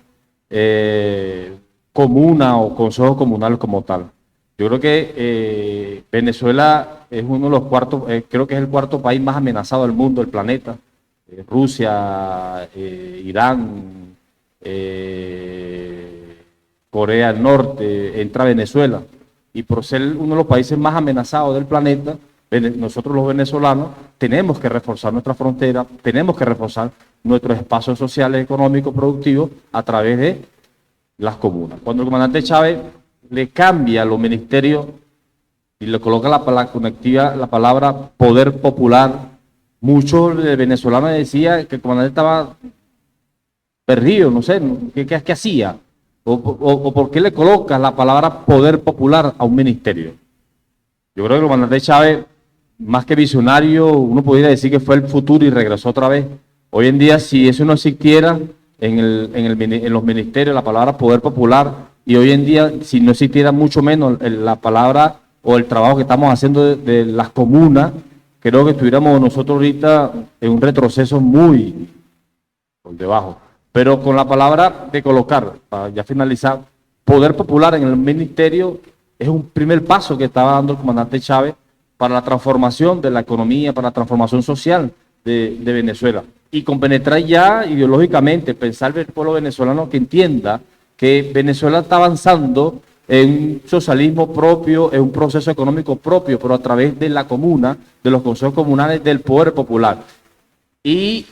comuna o consejos comunales como tal. Yo creo que Venezuela es uno de los creo que es el cuarto país más amenazado del mundo, del planeta. Rusia, Irán, Corea del Norte, entra Venezuela. Y por ser uno de los países más amenazados del planeta, nosotros los venezolanos tenemos que reforzar nuestra frontera, tenemos que reforzar nuestros espacios sociales, económicos, productivos a través de las comunas. Cuando el comandante Chávez le cambia a los ministerios y le coloca la palabra poder popular, muchos venezolanos decían que el comandante estaba perdido, no sé, ¿qué hacía? O ¿por qué le colocas la palabra poder popular a un ministerio? Yo creo que el comandante Chávez, más que visionario, uno podría decir que fue el futuro y regresó otra vez. Hoy en día, si eso no existiera en los ministerios, la palabra poder popular, y hoy en día, si no existiera mucho menos la palabra o el trabajo que estamos haciendo de las comunas, creo que estuviéramos nosotros ahorita en un retroceso muy por debajo. Pero con la palabra de colocar, para ya finalizar, poder popular en el ministerio, es un primer paso que estaba dando el comandante Chávez para la transformación de la economía, para la transformación social de Venezuela. Y compenetrar ya ideológicamente, pensar el pueblo venezolano que entienda que Venezuela está avanzando en un socialismo propio, en un proceso económico propio, pero a través de la comuna, de los consejos comunales, del poder popular. Y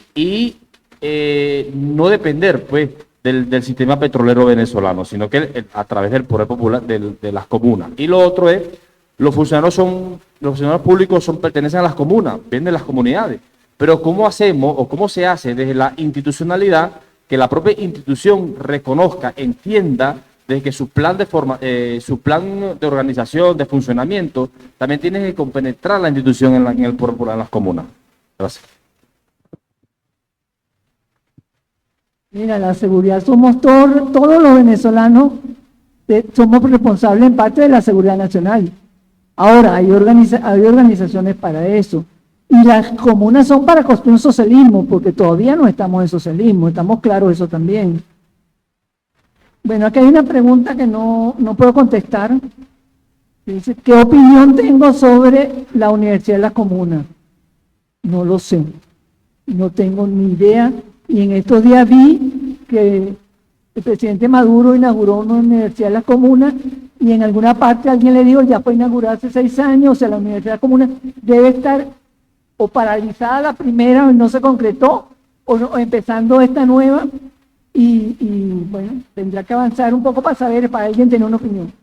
no depender, pues, del sistema petrolero venezolano, sino que a través del poder popular de las comunas. Y lo otro es, los funcionarios públicos pertenecen a las comunas, vienen de las comunidades. Pero ¿cómo hacemos o cómo se hace desde la institucionalidad que la propia institución reconozca, entienda de que su plan de organización, de funcionamiento, también tiene que compenetrar la institución en el poder popular, en las comunas? Gracias. Mira, la seguridad somos todos los venezolanos, somos responsables en parte de la seguridad nacional. Ahora, hay organizaciones para eso. Y las comunas son para construir un socialismo, porque todavía no estamos en socialismo, estamos claros de eso también. Bueno, aquí hay una pregunta que no puedo contestar. Dice, ¿qué opinión tengo sobre la Universidad de las Comunas? No lo sé, no tengo ni idea. Y en estos días vi que el presidente Maduro inauguró una Universidad de las Comunas y en alguna parte alguien le dijo, ya fue inaugurada hace 6 años, o sea, la Universidad de las Comunas debe estar o paralizada la primera, o no se concretó, o empezando esta nueva, y bueno, tendrá que avanzar un poco para saber, para alguien tener una opinión.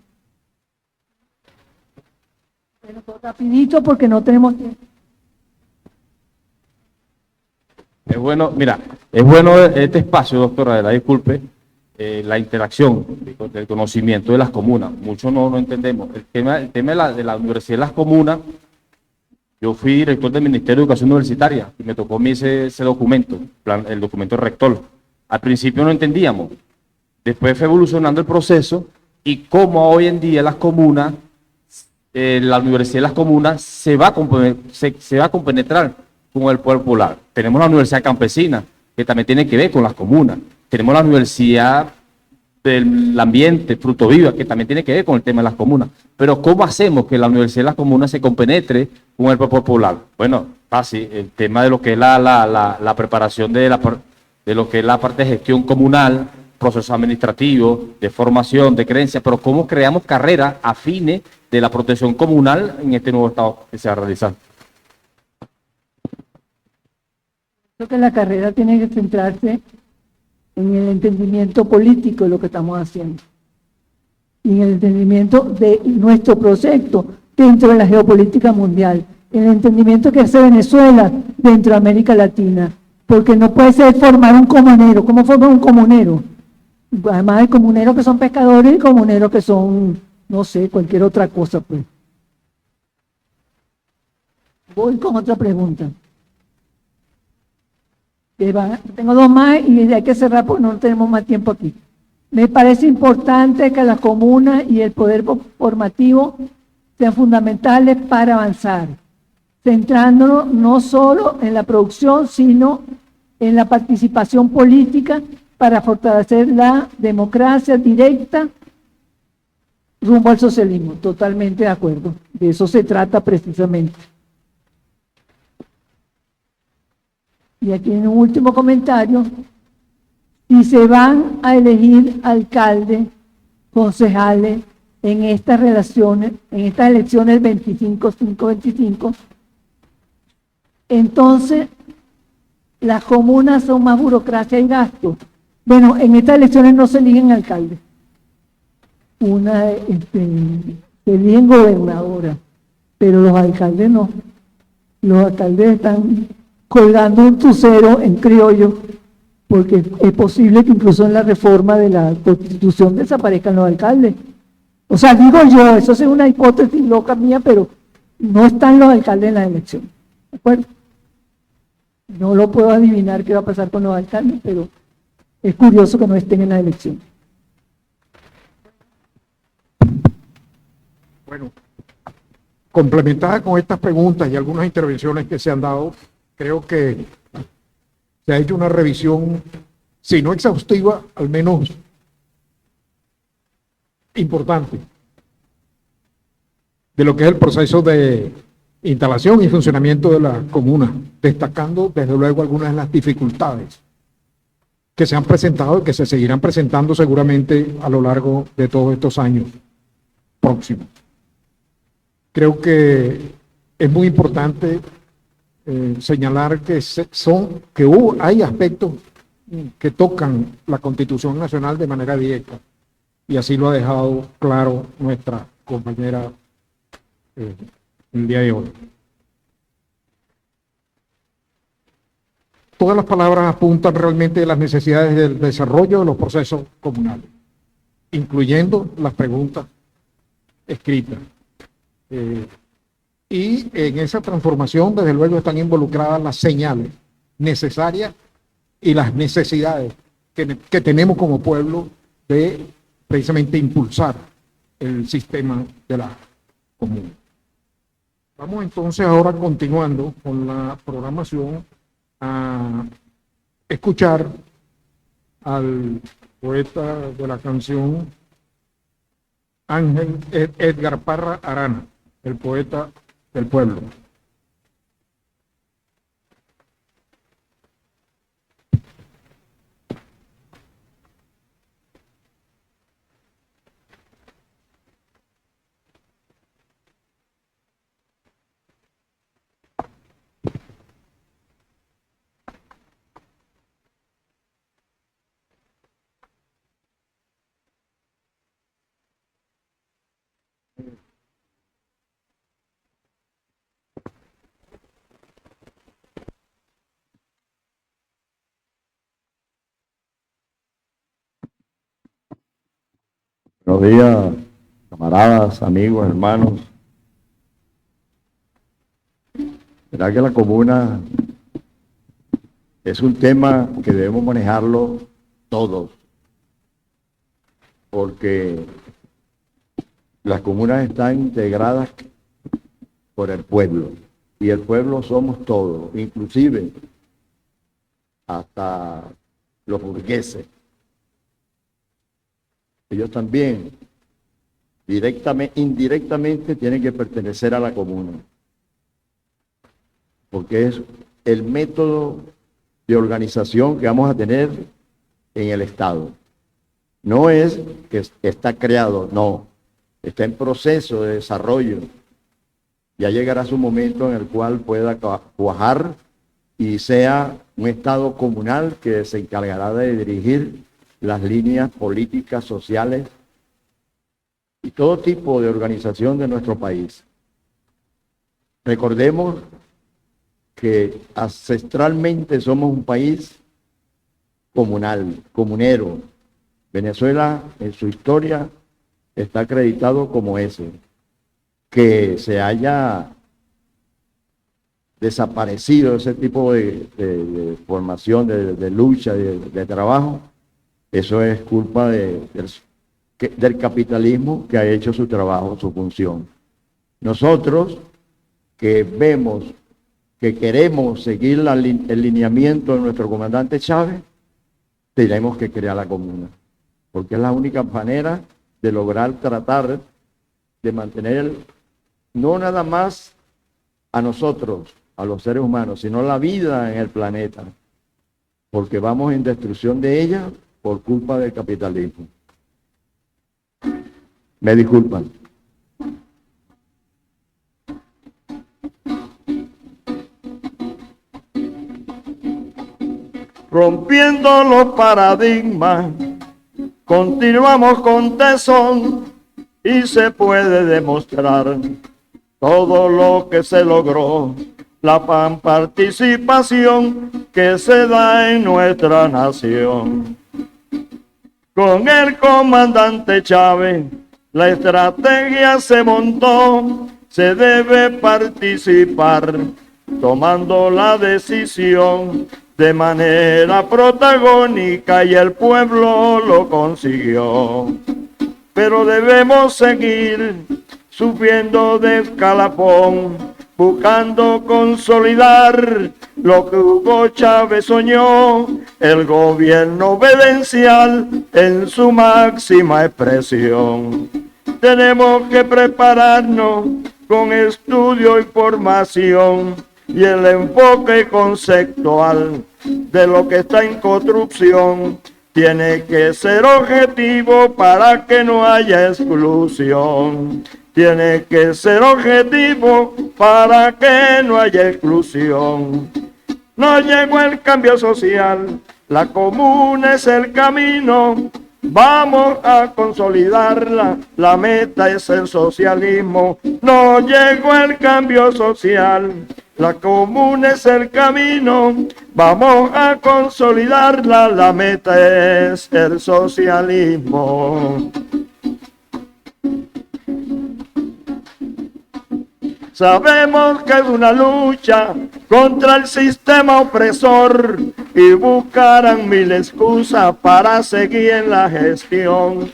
Pero todo rapidito porque no tenemos tiempo. Es bueno, mira, es bueno este espacio, doctora, disculpe, la interacción del conocimiento de las comunas. Muchos no entendemos. El tema de la Universidad de las Comunas, yo fui director del Ministerio de Educación Universitaria y me tocó a mí ese documento, el documento rector. Al principio no entendíamos, después fue evolucionando el proceso y cómo hoy en día las comunas, la Universidad de las Comunas se va a compenetrar con el pueblo popular. Tenemos la Universidad Campesina, que también tiene que ver con las comunas. Tenemos la Universidad del Ambiente, Fruto Viva, que también tiene que ver con el tema de las comunas. Pero ¿cómo hacemos que la Universidad de las Comunas se compenetre con el pueblo popular? Bueno, fácil, el tema de lo que es la preparación de lo que es la parte de gestión comunal, procesos administrativos, de formación, de creencia, pero cómo creamos carreras afines de la protección comunal en este nuevo estado que se va a realizar. Creo que la carrera tiene que centrarse en el entendimiento político de lo que estamos haciendo y en el entendimiento de nuestro proyecto dentro de la geopolítica mundial, en el entendimiento que hace Venezuela dentro de América Latina, porque no puede ser formar un comunero. ¿Cómo formar un comunero? Además hay comuneros que son pescadores y comuneros que son, no sé, cualquier otra cosa, pues. Voy con otra pregunta. Tengo 2 más y hay que cerrar porque no tenemos más tiempo aquí. Me parece importante que las comunas y el poder formativo sean fundamentales para avanzar, centrándonos no solo en la producción, sino en la participación política para fortalecer la democracia directa rumbo al socialismo. Totalmente de acuerdo. De eso se trata precisamente. Y aquí en un último comentario, si se van a elegir alcaldes, concejales en estas relaciones, en estas elecciones 25-5-25, entonces las comunas son más burocracia y gasto. Bueno, en estas elecciones no se eligen alcaldes. Se eligen gobernadoras, pero los alcaldes no. Los alcaldes están colgando un tucero en criollo, porque es posible que incluso en la reforma de la Constitución desaparezcan los alcaldes. O sea, digo yo, eso es una hipótesis loca mía, pero no están los alcaldes en la elección. ¿De acuerdo? No lo puedo adivinar qué va a pasar con los alcaldes, pero es curioso que no estén en la elección. Bueno, complementada con estas preguntas y algunas intervenciones que se han dado, creo que se ha hecho una revisión, si no exhaustiva, al menos importante, de lo que es el proceso de instalación y funcionamiento de la comuna, destacando desde luego algunas de las dificultades que se han presentado y que se seguirán presentando seguramente a lo largo de todos estos años próximos. Creo que es muy importante señalar que hay aspectos que tocan la Constitución Nacional de manera directa, y así lo ha dejado claro nuestra compañera el día de hoy. Todas las palabras apuntan realmente a las necesidades del desarrollo de los procesos comunales, incluyendo las preguntas escritas. Y en esa transformación, desde luego, están involucradas las señales necesarias y las necesidades que tenemos como pueblo de precisamente impulsar el sistema de la comuna. Vamos entonces ahora, continuando con la programación, a escuchar al poeta de la canción, Ángel Edgar Parra Arana, el poeta del pueblo. Buenos días, camaradas, amigos, hermanos. ¿Verdad que la comuna es un tema que debemos manejarlo todos? Porque las comunas están integradas por el pueblo, y el pueblo somos todos, inclusive hasta los burgueses. Ellos también, indirectamente, tienen que pertenecer a la comuna, porque es el método de organización que vamos a tener en el Estado. No es que está creado, no, está en proceso de desarrollo. Ya llegará su momento en el cual pueda cuajar y sea un Estado comunal que se encargará de dirigir las líneas políticas, sociales y todo tipo de organización de nuestro país. Recordemos que ancestralmente somos un país comunal, comunero. Venezuela en su historia está acreditado como ese. Que se haya desaparecido ese tipo de formación, de lucha, de trabajo, eso es culpa del capitalismo que ha hecho su trabajo, su función. Nosotros que vemos, que queremos seguir el lineamiento de nuestro comandante Chávez, tenemos que crear la comuna, porque es la única manera de lograr tratar de mantener no nada más a nosotros, a los seres humanos, sino la vida en el planeta, porque vamos en destrucción de ella por culpa del capitalismo. Me disculpan. Rompiendo los paradigmas, continuamos con tesón y se puede demostrar todo lo que se logró, la participación que se da en nuestra nación. Con el comandante Chávez, la estrategia se montó, se debe participar, tomando la decisión de manera protagónica y el pueblo lo consiguió. Pero debemos seguir subiendo de escalafón, buscando consolidar lo que Hugo Chávez soñó, el gobierno obedencial en su máxima expresión. Tenemos que prepararnos con estudio y formación y el enfoque conceptual de lo que está en construcción. Tiene que ser objetivo para que no haya exclusión. Tiene que ser objetivo para que no haya exclusión. No llegó el cambio social, la comuna es el camino. Vamos a consolidarla, la meta es el socialismo. No llegó el cambio social, la comuna es el camino. Vamos a consolidarla, la meta es el socialismo. Sabemos que es una lucha contra el sistema opresor y buscarán mil excusas para seguir en la gestión.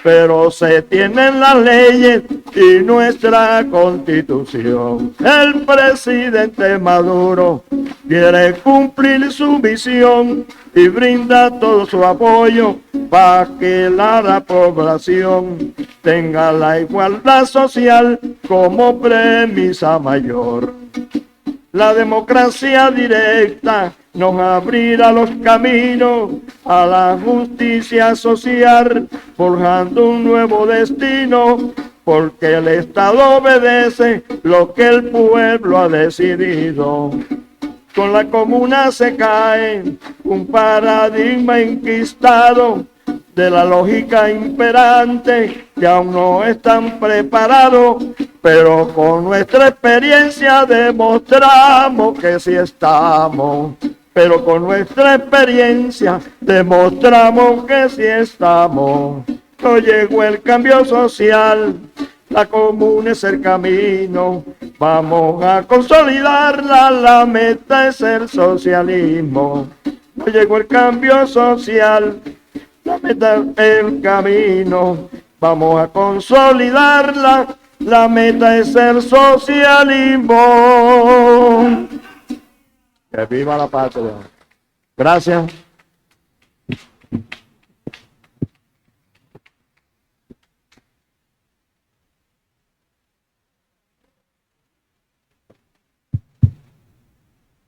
Pero se tienen las leyes y nuestra constitución. El presidente Maduro quiere cumplir su visión y brinda todo su apoyo para que la población tenga la igualdad social como premisa mayor. La democracia directa nos abrirá los caminos a la justicia social, forjando un nuevo destino, porque el Estado obedece lo que el pueblo ha decidido. Con la comuna se cae un paradigma enquistado de la lógica imperante, que aún no están preparados, pero con nuestra experiencia demostramos que sí estamos. Pero con nuestra experiencia demostramos que sí estamos. No llegó el cambio social, la comuna es el camino. Vamos a consolidarla, la meta es el socialismo. No llegó el cambio social, la meta es el camino. Vamos a consolidarla, la meta es el socialismo. Que viva la patria. Gracias.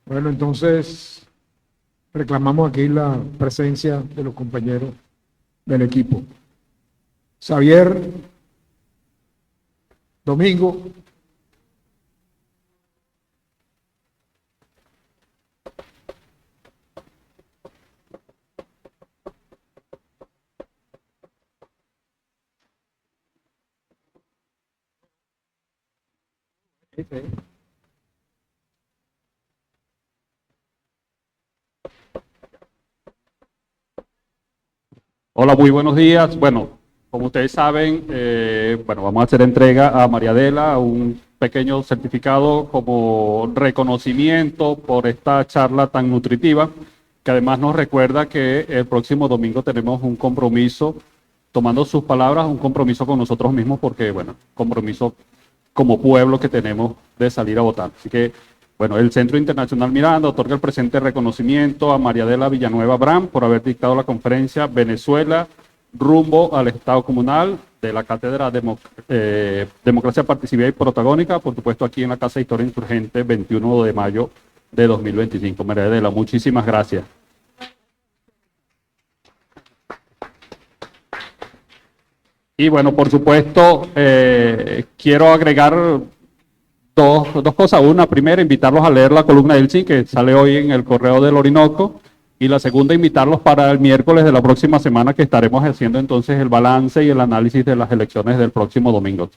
Bueno, entonces reclamamos aquí la presencia de los compañeros del equipo. Xavier Domingo. Hola, muy buenos días. Bueno, como ustedes saben, vamos a hacer entrega a María Adela un pequeño certificado como reconocimiento por esta charla tan nutritiva, que además nos recuerda que el próximo domingo tenemos un compromiso, tomando sus palabras, un compromiso con nosotros mismos, porque, bueno, compromiso como pueblo que tenemos de salir a votar. Así que, bueno, el Centro Internacional Miranda otorga el presente reconocimiento a María Adela Villanueva Bram por haber dictado la conferencia Venezuela rumbo al Estado comunal de la Cátedra Democracia Participativa y Protagónica, por supuesto aquí en la Casa de Historia Insurgente, 21 de mayo de 2025. María Adela, muchísimas gracias. Y bueno, por supuesto, quiero agregar dos cosas. Una, primera, invitarlos a leer la columna del CIN, que sale hoy en el Correo del Orinoco. Y la segunda, invitarlos para el miércoles de la próxima semana, que estaremos haciendo entonces el balance y el análisis de las elecciones del próximo domingo.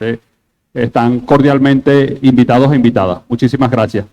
Están cordialmente invitados e invitadas. Muchísimas gracias.